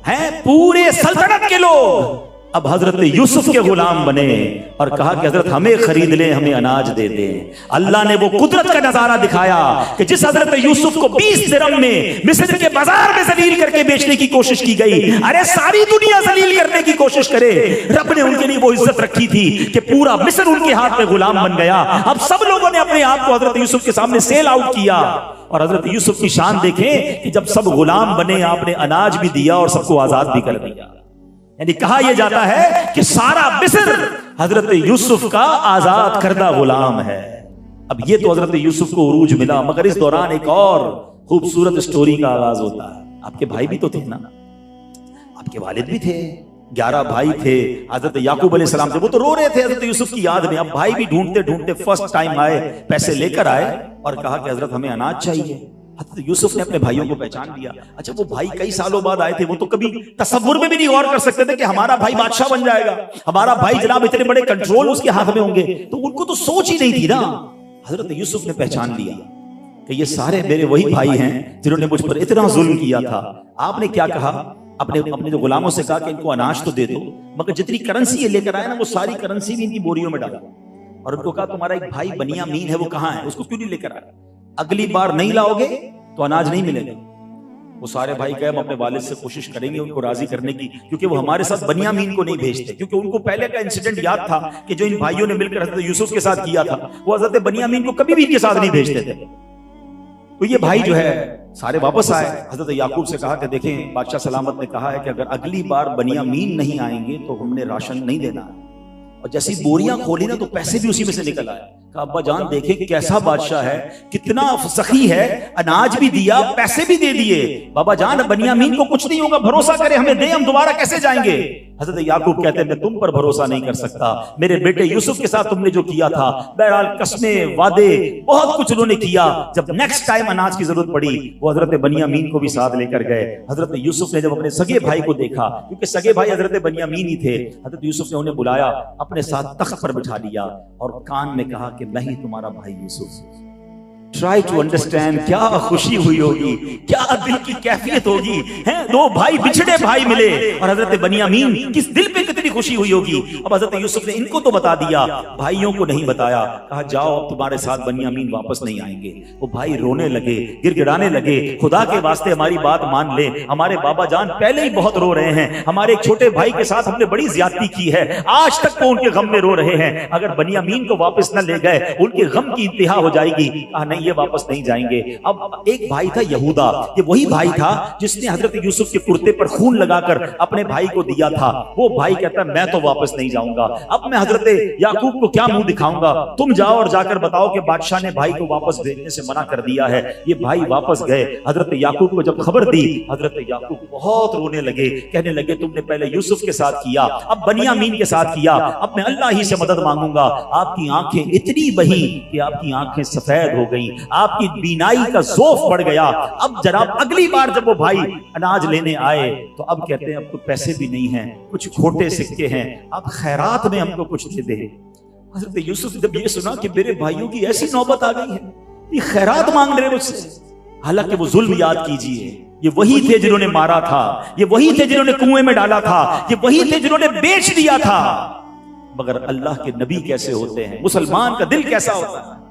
है, पूरे सल्तनत के लोग अब हजरत यूसुफ के गुलाम बने और कहा कि हजरत हमें खरीद ले, हमें अनाज दे दे। अल्लाह ने वो कुदरत का नजारा दिखाया कि जिस हजरत यूसुफ को 20 दिरहम में मिस्र के बाजार में जलील करके बेचने की कोशिश की गई, अरे सारी दुनिया जलील करने की कोशिश करे, रब ने उनके लिए वो इज्जत रखी थी कि पूरा मिस्र उनके हाथ में गुलाम बन गया। अब सब लोगों ने अपने आप को हजरत यूसुफ के सामने सेल आउट किया। और हजरत यूसुफ की शान देखें कि जब सब गुलाम बने, आपने अनाज भी दिया और सबको आजाद भी कर दिया। यानी कहा यह जाता है कि सारा मिस्र हजरत यूसुफ का आजाद करदा गुलाम है। अब ये तो हजरत यूसुफ को उरूज मिला, मगर इस दौरान एक और खूबसूरत स्टोरी का आगाज होता है। आपके भाई भी तो थे ना, आपके वालिद भी थे, 11 भाई थे, हजरत याकूब अलैहिस्सलाम थे, वो तो रो रहे थे हजरत यूसुफ की याद में। अब भाई भी ढूंढते ढूंढते फर्स्ट टाइम आए, पैसे लेकर आए और कहा कि हजरत हमें अनाज चाहिए। हजरत यूसुफ ने अपने भाइयों को पहचान लिया। अच्छा, वो भाई कई सालों बाद आए थे, वो तो कभी तसव्वुर में भी नहीं गौर कर सकते थे कि हमारा भाई बादशाह बन जाएगा, हमारा भाई जनाब इतने बड़े कंट्रोल उसके हाथ में होंगे, तो उनको तो सोच ही नहीं थी ना। हजरत यूसुफ ने पहचान लिया कि ये सारे मेरे वही भाई हैं जिन्होंने मुझ पर इतना जुल्म किया था। आपने क्या कहा, अपने जो गुलामों से कहा कि इनको अनाज तो दे दो, मगर जितनी करेंसी ये लेकर आए ना वो सारी करेंसी भी इनकी बोरियों में डाला, और उनको कहा तुम्हारा एक भाई बनियामीन है, वो कहाँ है, उसको क्यों नहीं लेकर आए, अगली बार नहीं लाओगे तो अनाज नहीं मिलेगा। वो सारे भाई कहे हम अपने वालिद से कोशिश करेंगे उनको राजी करने की, क्योंकि वो हमारे साथ बनियामीन को नहीं भेजते, क्योंकि उनको पहले का इंसिडेंट याद था कि जो इन भाइयों ने मिलकर हजरत यूसुफ के साथ किया था, वो हजरत बनियामीन को कभी भी इनके साथ नहीं भेजते थे। तो ये भाई जो है सारे वापस आए, हजरत याकूब से कहा कि देखें बादशाह सलामत ने कहा है कि अगर अगली बार बनियामीन नहीं आएंगे तो हमने राशन नहीं देना है। और जैसी बोरियां खोली ना तो पैसे भी उसी में से निकल आए। कहा अब्बा जान देखें कैसा बादशाह है, कितना सखी है, अनाज भी दिया पैसे भी दे दिए। बाबा जान बनियामीन को कुछ नहीं होगा, भरोसा करे हमें दे, हम दोबारा कैसे जाएंगे। हजरत याकूब कहते हैं मैं तुम पर भरोसा नहीं कर सकता, मेरे बेटे यूसुफ के साथ तुमने जो किया था, बहरहाल कस्में वादे बहुत कुछ उन्होंने किया। जब नेक्स्ट टाइम अनाज की जरूरत पड़ी वो हजरत बनियामीन को भी साथ लेकर गए। हजरत यूसुफ ने जब अपने सगे भाई को देखा, क्योंकि सगे भाई हजरत बनियामीन ही थे, हजरत यूसुफ ने उन्हें बुलाया, अपने साथ तख्त पर बिठा लिया और कान में कहा कि मैं ही तुम्हारा भाई यूसुफ। ट्राई टू अंडरस्टैंड, क्या खुशी हुई होगी, क्या दिल की कैफियत होगी, हैं दो भाई बिछड़े भाई मिले और हजरत बनियामीन किस दिल पे कितनी खुशी हुई होगी। अब हजरत यूसुफ ने इनको तो बता दिया, भाइयों को नहीं बताया। कहा जाओ अब तुम्हारे साथ बनियामीन वापस नहीं आएंगे। वो भाई रोने लगे, गिड़गिड़ाने लगे, खुदा के वास्ते हमारी बात मान ले, हमारे बाबा जान पहले ही बहुत रो रहे हैं, हमारे एक छोटे भाई के साथ हमने बड़ी ज्यादती की है, आज तक वो उनके गम में रो रहे हैं, अगर बनियामीन को वापस न ले गए उनके गम की इंतहा हो जाएगी। कहा नहीं ये वापस नहीं जाएंगे। अब एक भाई था यहूदा, ये वही भाई था जिसने हजरत यूसुफ के कुर्ते पर खून लगाकर अपने भाई को दिया था। वो भाई कहता मैं तो वापस नहीं जाऊंगा, अब मैं हजरत याकूब को क्या मुंह दिखाऊंगा, तुम जाओ और जाकर बताओ कि बादशाह ने भाई को वापस भेजने से मना कर दिया है। ये भाई वापस गए, हजरत याकूब को जब खबर दी, हजरत याकूब बहुत रोने लगे, कहने लगे तुमने पहले यूसुफ के साथ किया, अब बनियामीन के साथ किया, अब मैं अल्लाह ही से मदद मांगूंगा। आपकी आंखें इतनी बही कि आपकी आंखें सफेद हो गई, आपकी बीनाई का ज़ौफ बढ़ गया। अब जनाब अगली बार जब वो भाई अनाज लेने आए तो अब कहते हैं अब तो पैसे भी नहीं हैं, कुछ खोटे सिक्के हैं, अब खैरात में हमको कुछ दे दे। हजरत यूसुफ जब ये सुना कि मेरे भाइयों की ऐसी नौबत आ गई है, ये खैरात मांग रहे मुझसे, हालांकि वो जुल्म याद कीजिए, ये वही थे जिन्होंने मारा था, ये वही थे जिन्होंने कुएं में डाला था, ये वही थे जिन्होंने बेच दिया था। मगर अल्लाह के नबी कैसे होते हैं, मुसलमान का दिल कैसा होता है।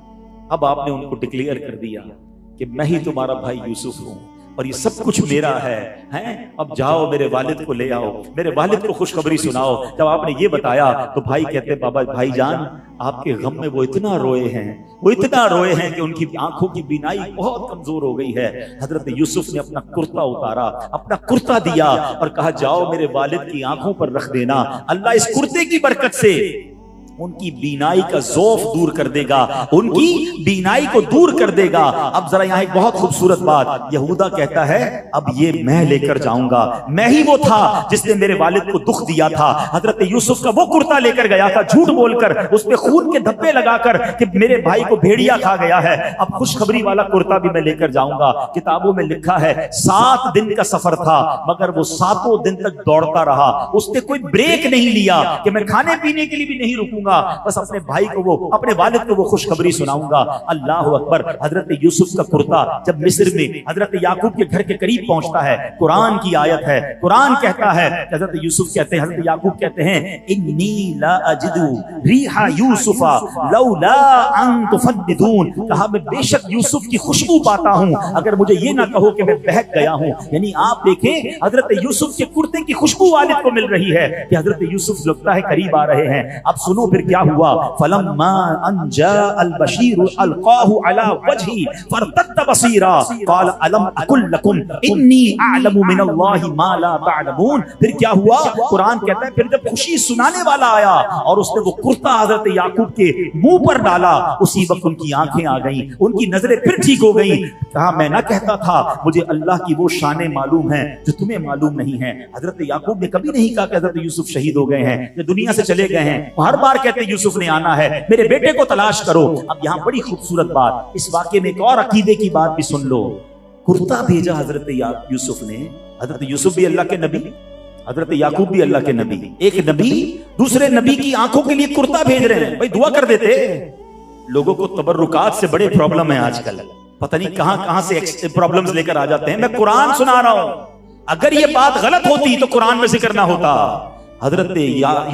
अब आपने उनको डिक्लेयर कर दिया कि मैं ही तुम्हारा भाई यूसुफ हूं और ये सब कुछ मेरा है, हैं? अब जाओ मेरे वालिद को ले आओ, मेरे वालिद को खुशखबरी सुनाओ। जब आपने ये बताया तो भाई कहते बाबा भाईजान आपके गम में वो इतना रोए हैं, वो इतना रोए हैं कि उनकी आंखों की बीनाई बहुत कमजोर हो गई है। हजरत यूसुफ ने अपना कुर्ता उतारा, अपना कुर्ता दिया और कहा जाओ मेरे वालिद की आंखों पर रख देना, अल्लाह इस कुर्ते की बरकत से उनकी बीनाई का ज़ौफ दूर कर देगा, उनकी बीनाई को दूर कर देगा। अब जरा यहाँ एक बहुत खूबसूरत बात, यहूदा कहता है अब ये मैं लेकर जाऊंगा, मैं ही वो था जिसने मेरे वालिद को दुख दिया था। हजरत यूसुफ का वो कुर्ता लेकर गया था झूठ बोलकर, उसमें खून के धब्बे लगाकर कि मेरे भाई को भेड़िया खा गया है, अब खुशखबरी वाला कुर्ता भी मैं लेकर जाऊंगा। किताबों में लिखा है 7 दिन का सफर था, मगर वो 7 दिन तक दौड़ता रहा, उसने कोई ब्रेक नहीं लिया कि मैं खाने पीने के लिए भी नहीं रुकूंगा, बस अपने भाई को वो अपने वालिद को वो खुशखबरी सुनाऊंगा। अल्लाह अकबर। हजरत यूसुफ का कुर्ता जब मिस्र में हजरत याकूब के घर के करीब पहुंचता है, कुरान की आयत है, कुरान कहता है, हजरत यूसुफ कहते हैं, हजरत याकूब कहते हैं इन्नी ला अजिदु रिहा यूसुफा लौला अन तुफद्दिदून, कहा मैं बेशक यूसुफ की खुशबू पाता हूं अगर मुझे ये ना कहो कि मैं बहक गया हूं। यानी आप देखें हजरत यूसुफ के कुर्ते की खुशबू वालिद को मिल रही है कि हजरत यूसुफ लगता है करीब आ रहे हैं। अब सुनो फिर क्या हुआ, फलम्मा अन जाअल बशीर अलकाहु अला वजही फरतद्द बसीरा क़ाल अलम अकुल लकुम इन्नी अअलमु मिनल्लाहि मा ला तअलमून। फिर क्या हुआ, कुरान कहता है फिर जब खुशी सुनाने वाला आया और उसने वो कुर्ता हजरत याकूब के मुंह पर डाला, उसी वक्त उनकी आंखें आ गईं, उनकी नजरें फिर ठीक हो गईं। कहा मैं ना कहता था मुझे अल्लाह की वो शानें मालूम है जो तुम्हें मालूम नहीं है। हजरत याकूब ने कभी नहीं कहा कि हजरत यूसुफ शहीद हो गए हैं या दुनिया से चले गए हैं, हर बार कहते यूसुफ ने आना है, मेरे बेटे को तलाश करो। अब यहाँ बड़ी खूबसूरत बात, इस वाकये में एक और अकीदे की बात भी सुन लो। कुर्ता भेजा हजरत यूसुफ ने, हजरत यूसुफ भी अल्लाह के नबी, हजरत याकूब भी अल्लाह के नबी, एक नबी दूसरे नबी की आंखों के लिए कुर्ता भेज रहे हैं। भाई दुआ कर देते। लोगों को तबर्रुकात से बड़े प्रॉब्लम है आजकल, पता नहीं कहां कहां से प्रॉब्लम्स लेकर आ जाते हैं। मैं कुरान सुना रहा हूं, अगर ये बात गलत होती तो कुरान में जिक्र ना होता। हजरत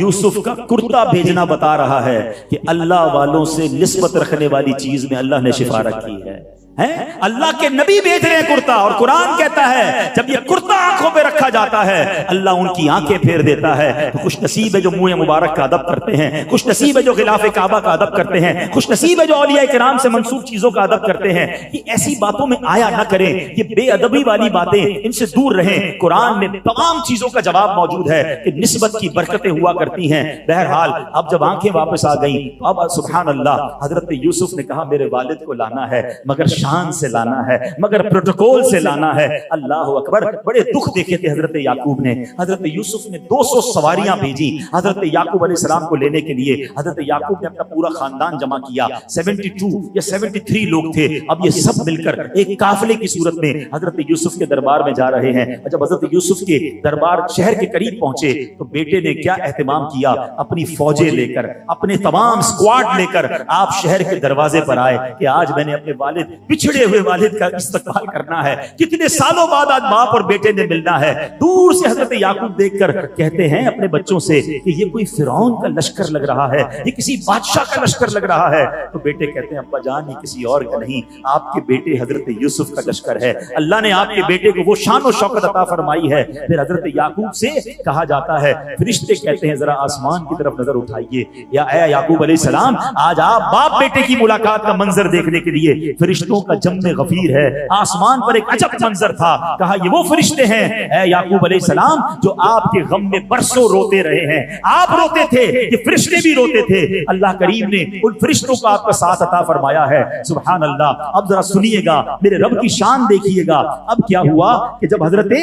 यूसुफ का कुर्ता भेजना बता रहा है कि अल्लाह वालों से निस्बत रखने वाली चीज में अल्लाह ने शिफा रखी है। अल्लाह के नबी भेज रहे हैं कुर्ता, और कुरान कहता है जब ये कुर्ता आंखों पे रखा जाता है अल्लाह उनकी आंखें फेर देता है। तो खुश नसीब है जो मुंह मुबारक का अदब करते हैं, खुश नसीब है जो खिलाफे काबा का अदब करते हैं, खुश नसीब है जो औलिया किराम से मंसूब चीजों का अदब करते हैं। ये ऐसी बातों में आया ना करें, ये बेअदबी वाली बातें, इनसे दूर रहें। कुरान में तमाम चीजों का जवाब मौजूद है कि निस्बत की बरकतें हुआ करती हैं। बहरहाल अब जब आंखें वापस आ गई, अब सुभान अल्लाह, हजरत यूसुफ ने कहा मेरे वालिद को लाना है, मगर शान से लाना है, मगर प्रोटोकॉल से लाना है। अल्लाह अकबर। बड़े दुख देखे थे हजरत याकूब ने। हजरत यूसुफ ने 200 सवारियां भेजी हजरत याकूब अलैहिस्सलाम को लेने के लिए। हजरत याकूब ने अपना पूरा खानदान जमा किया, 72 या 73 लोग थे। अब ये सब मिलकर एक काफिले की सूरत में हजरत यूसुफ के दरबार में जा रहे हैं। जब हजरत यूसुफ के दरबार शहर के करीब पहुंचे तो बेटे ने क्या एहतमाम किया, अपनी फौजें लेकर, अपने तमाम स्क्वाड लेकर आप शहर के दरवाजे पर आए कि आज मैंने अपने वालिद, पिछड़े हुए वालिद का इस्तकबाल करना है। कितने सालों बाद आज बाप और बेटे ने मिलना है। दूर से हजरत याकूब देखकर कहते हैं अपने बच्चों से कि ये कोई फिरौन का लश्कर लग रहा है, ये किसी बादशाह का लश्कर लग रहा है। तो बेटे कहते हैं अब्बा जान ये किसी और का नहीं, आपके बेटे हजरत यूसुफ का लश्कर है। अल्लाह ने आपके बेटे को वो शान और शौकत अता फरमाई है। फिर हजरत याकूब से कहा जाता है, फरिश्ते कहते हैं जरा आसमान की तरफ नजर उठाइए, या ऐ याकूब अलैहिस्सलाम आज आप बाप बेटे की मुलाकात का मंजर देखने के लिए फरिश्तों का जम्मे गफीर है। आसमान पर एक अजब मंजर था। कहा ये वो फरिश्ते हैं ऐ याकूब अलैहिस्सलाम जो आपके गम में बरसों रोते रहे हैं। आप रोते थे, ये फरिश्ते भी रोते थे। अल्लाह करीम ने उन फरिश्तों का आपका साथ अता फरमाया है। सुभान अल्लाह। अब जरा सुनिएगा, मेरे रब की शान देखिएगा। अब क्या हुआ कि जब हजरत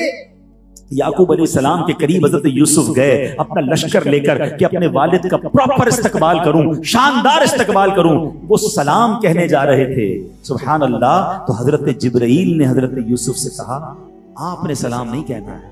याकूब अलैहिस्सलाम के करीब हजरत यूसुफ गए अपना लश्कर लेकर कि अपने वालिद का प्रॉपर इस्तकबाल करूं, शानदार इस्तकबाल करूं, वो सलाम कहने जा रहे थे। सुभान अल्लाह। तो हजरत जिब्राइल ने हजरत यूसुफ से कहा आपने सलाम नहीं कहना है,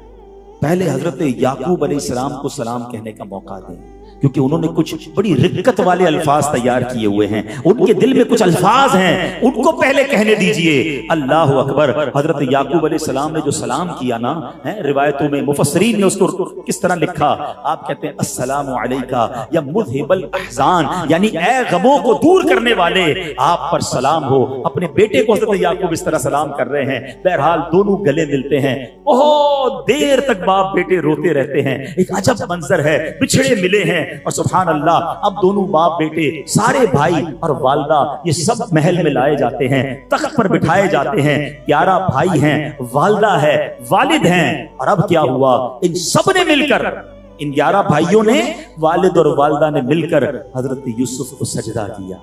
पहले हजरत याकूब अलैहिस्सलाम को सलाम कहने का मौका दें, क्योंकि उन्होंने कुछ बड़ी रिक्कत वाले अल्फाज तैयार किए हुए हैं, उनके दिल में कुछ अल्फाज हैं, उनको पहले कहने दीजिए। अल्लाह अकबर। हजरत याकूब अलैहिस्सलाम ने जो सलाम किया ना, है रिवायतों में मुफस्सरीन ने उसको किस तरह लिखा, आप कहते हैं अस्सलामु अलैका या मुज़हिबल अहज़ान, यानी ए गमों को दूर करने वाले, आप पर सलाम हो। अपने बेटे को हजरत याकूब इस तरह सलाम कर रहे हैं। बहरहाल दोनों गले मिलते हैं, बहुत देर तक बाप बेटे रोते रहते हैं। एक अजब मंजर है, बिछड़े मिले हैं और सुभान अल्लाह अब दोनों बाप बेटे, सारे भाई और वालदा, ये सब महल में लाए जाते हैं, तख्त पर बिठाए जाते हैं। 11 भाई हैं, वालदा है, वालिद हैं। और अब क्या हुआ, इन सब ने मिलकर, इन 11 भाइयों ने, वालिद और वालदा ने मिलकर हजरत यूसुफ को सजदा किया।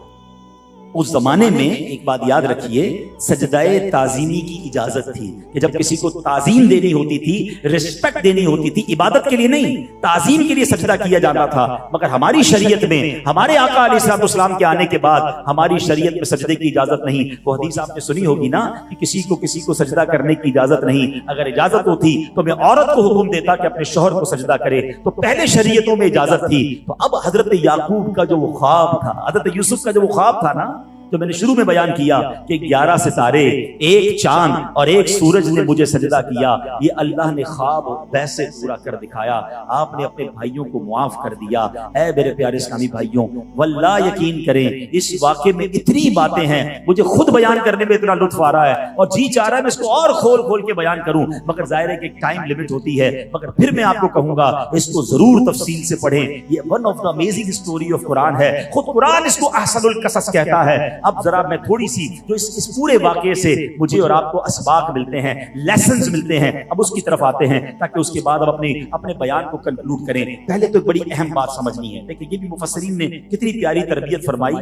उस जमाने में एक बात याद रखिए, सजदाए ताजीमी की इजाजत थी कि जब किसी को ताजीम देनी होती थी, रिस्पेक्ट देनी होती थी, इबादत के लिए नहीं, ताजीम के लिए सजदा किया जाता था। मगर हमारी शरीयत में, हमारे आका अलैहिस्सलाम के आने के बाद हमारी शरीयत में सजदे की इजाजत नहीं। वो हदीस आपने सुनी होगी ना कि किसी को सजदा करने की इजाजत नहीं। अगर इजाजत होती तो मैं औरत को हुक्म देता कि अपने शौहर को सजदा करे, तो पहले शरीयतों में इजाजत थी। तो अब हजरत याकूब का जो वो ख्वाब था, हजरत यूसुफ का जो वो ख्वाब था ना, जो मैंने शुरू में बयान किया कि 11 सितारे, एक चांद और एक सूरज ने मुझे सजदा किया, ये अल्लाह ने ख्वाब वैसे पूरा कर दिखाया। आपने अपने भाइयों को मुआफ कर दिया। ऐ मेरे प्यारे इस्लामी भाइयों, वल्लाह यकीन करें इस वाक़े में इतनी बातें हैं, मुझे खुद बयान करने में इतना लुत्फ आ रहा है और जी चाह रहा है मैं इसको और खोल खोल के बयान करूं, मगर जाहिर है कि टाइम लिमिट होती है। मगर फिर मैं आपको कहूंगा इसको जरूर तफसील से पढ़ें। ये one of the amazing story of Quran है, खुद कुरान इसको अहसनुल कसस कहता है। अब जरा मैं थोड़ी सी जो इस पूरे वाकये से मुझे और आपको असबाक मिलते हैं, लेसन्स मिलते हैं, अब उसकी तरफ आते हैं ताकि उसके बाद अब अपने बयान को कंक्लूड करें। पहले तो बड़ी अहम बात समझनी है, देखिए ये भी मुफस्सिरीन ने कितनी प्यारी तरबियत फरमाई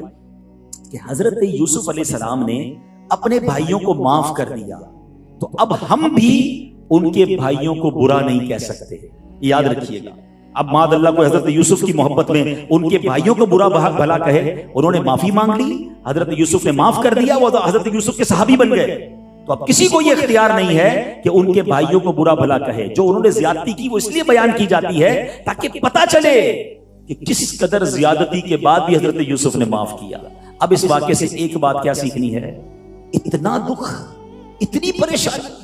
कि हजरत यूसुफ अलैहिस्सलाम ने अपने भाइयों को माफ कर दिया, तो अब हम भी उनके भाइयों को बुरा नहीं कह सकते, याद रखिएगा। अब मादअल्लाह को हजरत यूसुफ की मोहब्बत में उनके भाइयों को बुरा भला कहे, उन्होंने माफी मांग ली, हजरत यूसुफ ने माफ कर दिया, वो हजरत यूसुफ के सहाबी बन गए। तो अब किसी को यह इख्तियार नहीं है कि उनके भाइयों को बुरा भला कहे। जो उन्होंने ज्यादती की वो इसलिए बयान की जाती है ताकि पता चले कि किस कदर ज्यादती के बाद भी हजरत यूसुफ ने माफ किया। अब इस वाक्य से एक बात क्या सीखनी है, इतना दुख, इतनी परेशानी,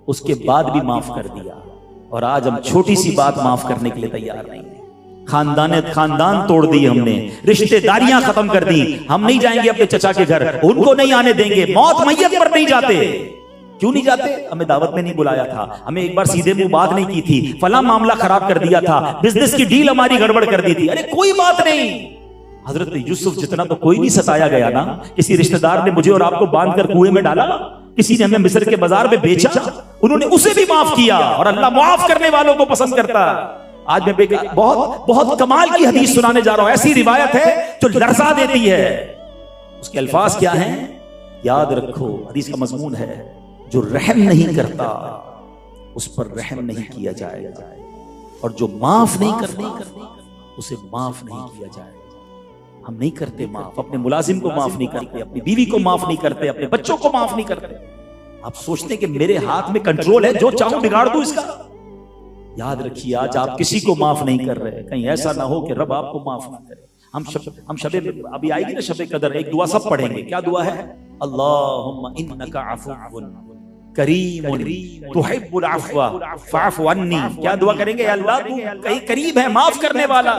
उसके बाद भी माफ कर दिया। और आज हम छोटी सी बात माफ करने के लिए तैयार नहीं है। खानदान तोड़ दिए हमने, रिश्तेदारियां खत्म कर दी, हम नहीं जाएंगे अपने चचा के घर, उनको नहीं आने देंगे, मौत मैयत पर नहीं जाते। क्यों नहीं जाते? हमें दावत में नहीं बुलाया था, हमें एक बार सीधे मुंह बात नहीं की थी, फला मामला खराब कर दिया था, बिजनेस की डील हमारी गड़बड़ कर दी थी। अरे कोई बात नहीं, हजरत यूसुफ जितना तो कोई नहीं सताया गया ना। किसी रिश्तेदार ने मुझे और आपको बांधकर कुएं में डाला, किसी ने हमें मिस्र के बाजार में बेचा, उन्होंने उसे भी माफ किया। और अल्लाह माफ करने वालों को पसंद करता है। आज मैं बहुत बहुत कमाल की हदीस सुनाने जा रहा हूं, ऐसी रिवायत है जो लर्जा देती है। उसके अल्फाज क्या हैं, याद रखो। हदीस का मजमून है, जो रहम नहीं करता उस पर रहम नहीं किया जाएगा, और जो माफ नहीं करता उसे माफ नहीं किया जाएगा। हम नहीं करते माफ, अपने मुलाजिम को माफ नहीं करते, अपनी बीवी को माफ नहीं करते, अपने बच्चों को माफ नहीं करते। आप सोचते कि मेरे हाथ में कंट्रोल है, जो चाहूं बिगाड़ दूं इसका। याद रखिए, आज आप किसी को माफ नहीं कर रहे, कहीं ऐसा ना हो कि रब आपको माफ ना करे। हम शबे अभी आएगी ना शबे कदर, एक दुआ सब पढ़ेंगे। क्या दुआ है? अल्लाहुम्मा इन्नका अफ़ुव्वुन करीमुन तुहिब्बुल अफ़्व फ़अफ़ु अन्नी। क्या दुआ करेंगे? अल्लाह तू कहीं करीब है, माफ करने वाला,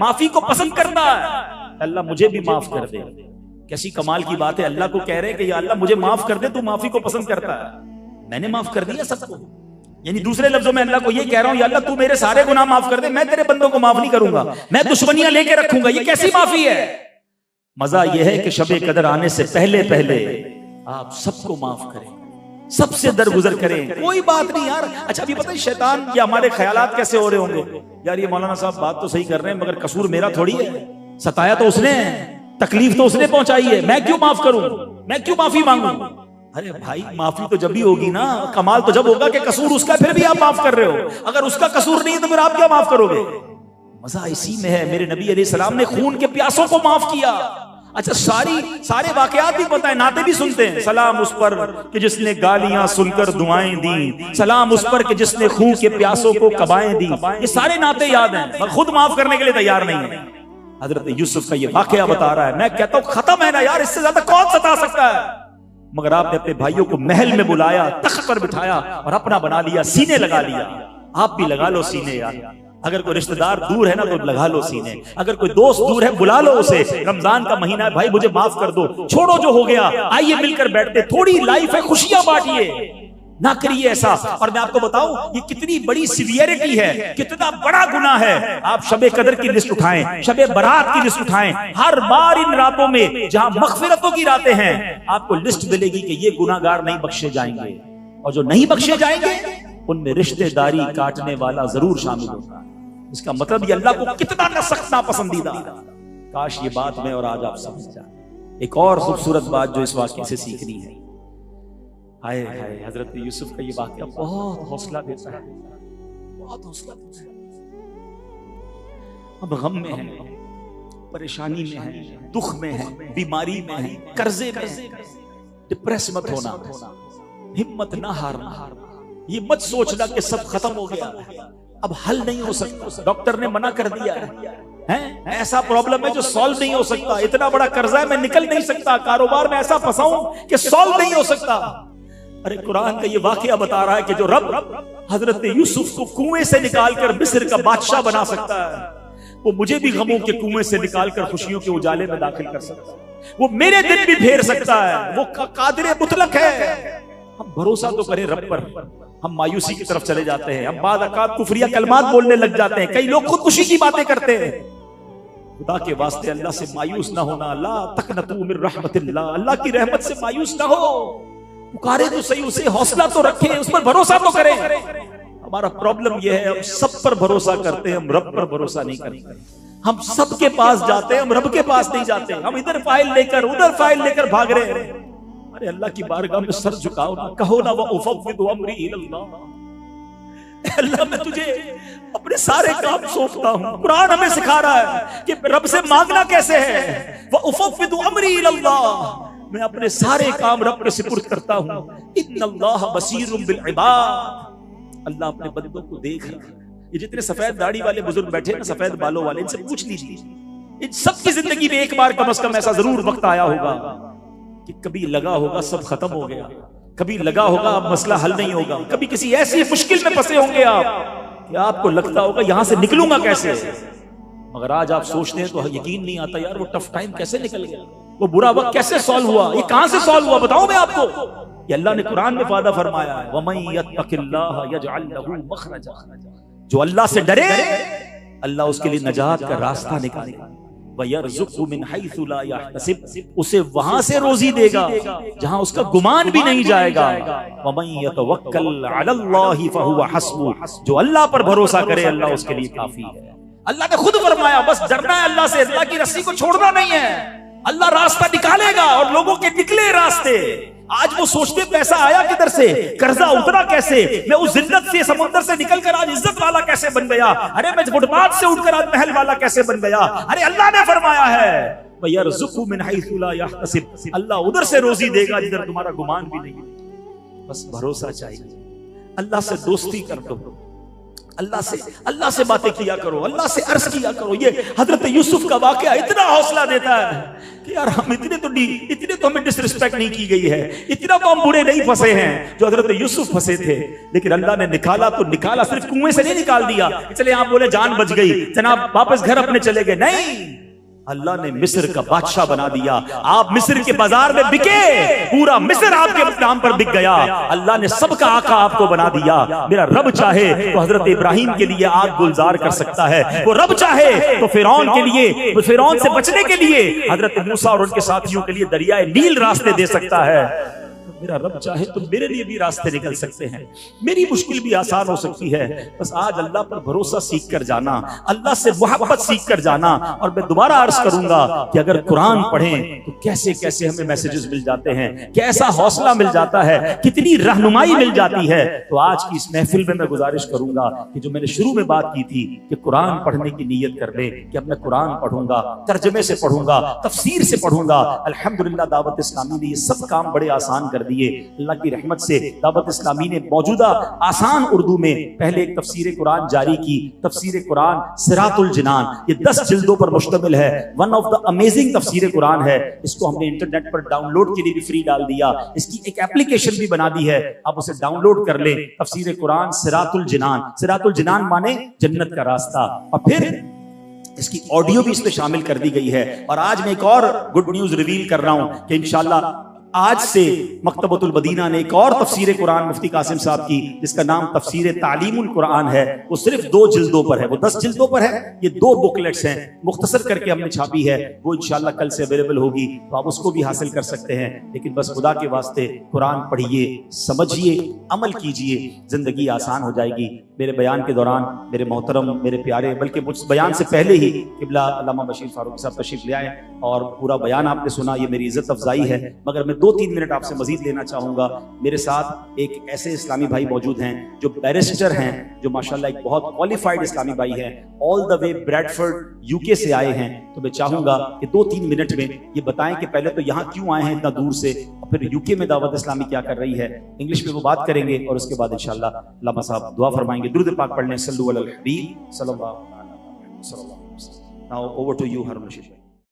माफी को पसंद करता है, अल्लाह मुझे भी माफ कर दे। कैसी कमाल की बात है, अल्लाह को कह रहे हैं कि या अल्लाह मुझे माफ कर दे, तू माफी को पसंद करता है। मैंने माफ कर दिया सबको, यानी दूसरे लफ्जों में अल्लाह को ये कह रहा हूं, या अल्लाह तू मेरे सारे गुनाह माफ कर दे, मैं तेरे बंदों को माफ नहीं करूंगा, मैं दुश्मनियां लेके रखूंगा। ये कैसी माफी है? मजा यह है कि शबे कदर आने से पहले पहले आप सबको माफ करें, सबसे दरगुजर करें। कोई बात नहीं यार। अच्छा अभी पता है शैतान या हमारे ख्यालात कैसे हो रहे होंगे, यार ये मौलाना साहब बात तो सही कर रहे हैं मगर कसूर मेरा थोड़ी है, सताया तो उसने, तकलीफ तो उसने पहुंचाई है, मैं क्यों माफ करूं, मैं क्यों माफी मांगू? अरे भाई माफी तो जब भी होगी ना, कमाल तो जब होगा कि कसूर उसका फिर भी आप माफ कर रहे हो। अगर उसका कसूर नहीं है तो फिर आप क्या माफ करोगे? मजा इसी में है। मेरे नबी अलैहिस्सलाम ने खून के प्यासों को माफ किया। अच्छा सारे वाकयात भी पता है, नाते भी सुनते हैं। सलाम उस पर कि जिसने गालियां सुनकर दुआएं दी, सलाम उस पर कि जिसने खून के प्यासों को कबाएं दी। ये सारे नाते याद हैं, मगर खुद माफ करने के लिए तैयार नहीं है। हजरत यूसुफ का ये वाकया बता रहा है। मैं कहता हूं खत्म है ना यार, इससे ज्यादा कौन सता सकता है? मगर आपने अपने भाइयों को महल में बुलाया, तख्त पर बिठाया और अपना बना लिया, सीने लगा लिया। आप भी लगा लो सीने यार। अगर कोई रिश्तेदार दूर है ना तो लगा लो सीने, अगर कोई दोस्त दूर है बुला लो उसे। रमजान का महीना है भाई, मुझे माफ कर दो, छोड़ो जो हो गया, आइए मिलकर बैठते, थोड़ी लाइफ है, खुशियां बांटिए, ना करिए ऐसा। और मैं आपको बताऊं ये कितनी बड़ी सिवियरिटी है, कितना बड़ा गुनाह है। आप शबे कदर की लिस्ट उठाएं, शबे बारात की लिस्ट उठाएं, हर बार इन रातों में जहां मगफिरतों की रातें हैं, आपको लिस्ट मिलेगी कि ये गुनाहगार नहीं बख्शे जाएंगे, और जो नहीं बख्शे जाएंगे उनमें रिश्तेदारी काटने वाला जरूर शामिल होगा। इसका मतलब ये अल्लाह को कितना ना सख्त नापसंदीदा। काश ये बात मैं और आज आप समझ जाए। एक और खूबसूरत बात जो इस वाक़ये से सीखनी है, हाय हाय हजरत यूसुफ का ये वाक़या बहुत हौसला देता है, बहुत हौसला देता है। अब गम में है, परेशानी में है, दुख में है, बीमारी में है, कर्जे में है, डिप्रेस मत होना, हिम्मत ना हारना। ये मत सोचना कि सब खत्म हो गया, अब हल नहीं हो सकता, डॉक्टर ने मना कर दिया, हैं? ऐसा प्रॉब्लम है जो सॉल्व नहीं हो सकता, इतना बड़ा कर्जा है मैं निकल नहीं सकता, कारोबार में ऐसा फंसा हूं कि सॉल्व नहीं हो सकता। अरे कुरान का ये वाकया बता रहा है कि जो रब हजरत यूसुफ को कुएं से निकालकर मिस्र का बादशाह बना सकता है, वो मुझे भी गमों के कुएं से निकालकर खुशियों के उजाले में दाखिल कर सकता है। वो मेरे दिन भी फेर सकता है, वो कादिर मुतलक है। हम भरोसा तो करें रब पर, हम मायूसी की तरफ चले जाते हैं, हम बाद अकाद कुफरिया कलमात बोलने लग जाते हैं, कई लोग खुदकुशी की बातें करते हैं। खुदा के वास्ते अल्लाह से मायूस ना होना, ला तकनतू मिन रहमतिल्लाह, अल्लाह की रहमत से मायूस ना हो। पुकारे तो सही, उसे हौसला तो रखें, उस पर भरोसा तो करें। हमारा प्रॉब्लम यह है, हम सब पर भरोसा करते हैं, हम रब पर भरोसा नहीं करते। हम सबके पास जाते हैं, हम रब के पास नहीं जाते। हम इधर फाइल लेकर उधर फाइल लेकर भाग रहे हैं। अरे अल्लाह की बारगाह में सर झुकाओ ना, कहो ना व उफव्विदु अमरी इलल्लाह, अल्लाह मैं तुझे अपने सारे काम सौंपता हूं। कुरान हमें सिखा रहा है कि रब से मांगना कैसे है, व उफव्विदु अमरी इलल्लाह, मैं अपने सारे काम रब के सुपुर्द करता हूं। इन्नल्लाह बसीरुम बिल इबाद, अल्लाह अपने बंदों को देख रहा है। ये जितने सफेद दाढ़ी वाले बुजुर्ग बैठे ना, सफेद बालों वाले, इनसे पूछ लीजिए, इन सबकी जिंदगी में एक बार कम से कम ऐसा जरूर वक्त आया होगा कि कभी लगा होगा सब खत्म हो गया, कभी लगा होगा अब मसला हल नहीं होगा, कभी किसी ऐसी मुश्किल में फंसे होंगे आप कि आपको लगता होगा यहां से निकलूंगा कैसे। मगर आज आप सोचते हैं तो यकीन नहीं आता, यार वो टफ टाइम कैसे निकल गया, वो बुरा वक्त कैसे सॉल्व हुआ, ये कहां से सॉल्व हुआ, बताओ मैं आपको। ये अल्लाह ने कुरान में वादा फरमाया है, वमन यत्तकिल्लाह यजअल लहू मखरजा, जो अल्लाह से डरे अल्लाह उसके लिए नजात का रास्ता निकालेगा। वयरज़ुक़हु मिन हैथु ला यहतसिब, उसे वहां से रोजी देगा जहां उसका गुमान भी नहीं जाएगा। वमन यतवक्कल अलल्लाहि फहुवा हस्बुह, जो अल्लाह पर भरोसा करे अल्लाह उसके लिए काफी है। अल्लाह ने खुद फरमाया बस डरना है अल्लाह से, अल्लाह की रस्सी को छोड़ना नहीं है, अल्लाह रास्ता निकालेगा और लोगों के निकले रास्ते। आज वो सोचते पैसा आया किधर से, कर्जा उतरा कैसे, मैं उस जिल्लत से समुद्र से निकलकर आज इज्जत वाला कैसे बन गया, अरे मैं फुटपाथ से उठकर आज महल वाला कैसे बन गया। अरे अल्लाह ने फरमाया है वयरज़ुक़हु मिन हैथु ला यहतसिब, अल्लाह उधर से रोजी देगा जिधर तुम्हारा गुमान भी नहीं। बस भरोसा चाहिए, अल्लाह से दोस्ती कर दो, अल्लाह से बातें किया करो, अल्लाह से अर्ज किया करो। ये हजरत यूसुफ का वाकया इतना हौसला देता है कि यार हम इतने तो हमें डिसरिस्पेक्ट नहीं की गई है, इतना तो हम बुरे नहीं फंसे हैं जो हजरत यूसुफ फंसे थे। लेकिन अल्लाह ने निकाला तो निकाला, सिर्फ कुएं से नहीं निकाल दिया चले आप बोले जान बच गई जनाब वापस घर अपने चले गए, नहीं, अल्लाह ने मिस्र का बादशाह बना दिया। आप मिस्र के बाजार में बिके, पूरा मिस्र आपके नाम पर बिक गया। अल्लाह ने सबका आका आपको बना दिया। मेरा रब चाहे तो हजरत इब्राहिम के लिए आग गुलजार कर सकता है, वो रब चाहे तो फिरौन के लिए, फिरौन से बचने के लिए हजरत मूसा और उनके साथियों के लिए दरियाए नील रास्ते दे सकता है। मेरा रब चाहे तो मेरे लिए भी रास्ते निकल सकते हैं, मेरी मुश्किल भी आसान हो सकती है। बस आज अल्लाह पर भरोसा सीख कर जाना, अल्लाह से मोहब्बत सीख कर जाना। और मैं दोबारा अर्ज करूंगा कि अगर कुरान पढ़ें तो कैसे कैसे हमें मैसेजेस मिल जाते हैं, कैसा हौसला मिल जाता है, कितनी रहनुमाई मिल जाती है। तो आज की इस महफिल में मैं गुजारिश करूंगा कि जो मैंने शुरू में बात की थी कि कुरान पढ़ने की नीयत कर ले कि अब मैं कुरान पढ़ूंगा, तर्जमे से पढ़ूंगा, तफसीर से पढ़ूंगा। अल्हम्दुलिल्लाह दावत इस्लामी ने ये सब काम बड़े आसान कर दिए। अल्लाह की रहमत से दावत इस्लामी ने मौजूदा आसान उर्दू में पहले एक तफसीर कुरान जारी की, तफसीर कुरान सिरातुल जिनान, ये 10 जिल्दों पर मुश्तमिल है। वन ऑफ द अमेजिंग तफसीर कुरान है। इसको हमने इंटरनेट पर डाउनलोड के लिए भी फ्री डाल दिया, इसकी एक एप्लीकेशन भी बना दी है, आप उसे डाउनलोड कर ले। तफसीर कुरान सिरातुल जिनान, सिरातुल जिनान माने जन्नत का रास्ता। और फिर इसकी ऑडियो भी इसमें शामिल कर दी गई है। और आज मैं एक और गुड न्यूज रिवील कर रहा हूं कि इंशाल्लाह आज से मकतबतुल मदीना ने एक और तफसीर कुरान मुफ्ती कासिम साहब की, जिसका नाम तफसीर तालीमुल कुरान है, वो सिर्फ 2 जिल्दों पर है, वो 10 जिल्दों पर है। ये 2 बुकलेट्स हैं, मुख्तसर करके हमने छापी है, वो इंशाल्लाह कल से अवेलेबल होगी, तो आप उसको भी हासिल कर सकते हैं। लेकिन बस खुदा के वास्ते कुरान पढ़िए, समझिए, अमल कीजिए, जिंदगी आसान हो जाएगी। मेरे बयान के दौरान मेरे मोहतरम, मेरे प्यारे, बल्कि मुझ बयान से पहले ही किबला अल्लामा बशीर फारूकी साहब तशरीफ ले आए और पूरा बयान आपने सुना, ये मेरी इज्जत अफजाई है। मगर मैं 2-3 मिनट आपसे मजीद लेना चाहूंगा। मेरे साथ एक ऐसे इस्लामी भाई मौजूद हैं जो बैरिस्टर हैं, जो माशाल्लाह एक बहुत क्वालिफाइड इस्लामी भाई हैं, all the way Bradford UK से आए हैं। तो मैं चाहूंगा कि 2-3 मिनट में ये बताएं कि पहले तो यहाँ क्यों आए हैं इतना दूर से, और फिर यूके में दावत इस्लामी क्या कर रही है। इंग्लिश में वो बात करेंगे और उसके बाद इंशाल्लाह अल्लामा साहब दुआ फरमाएंगे। दुरूद पाक पढ़ लें, सल्लल्लाहु अलैहि वसल्लम। नाउ ओवर टू यू हारून रशीद भाई।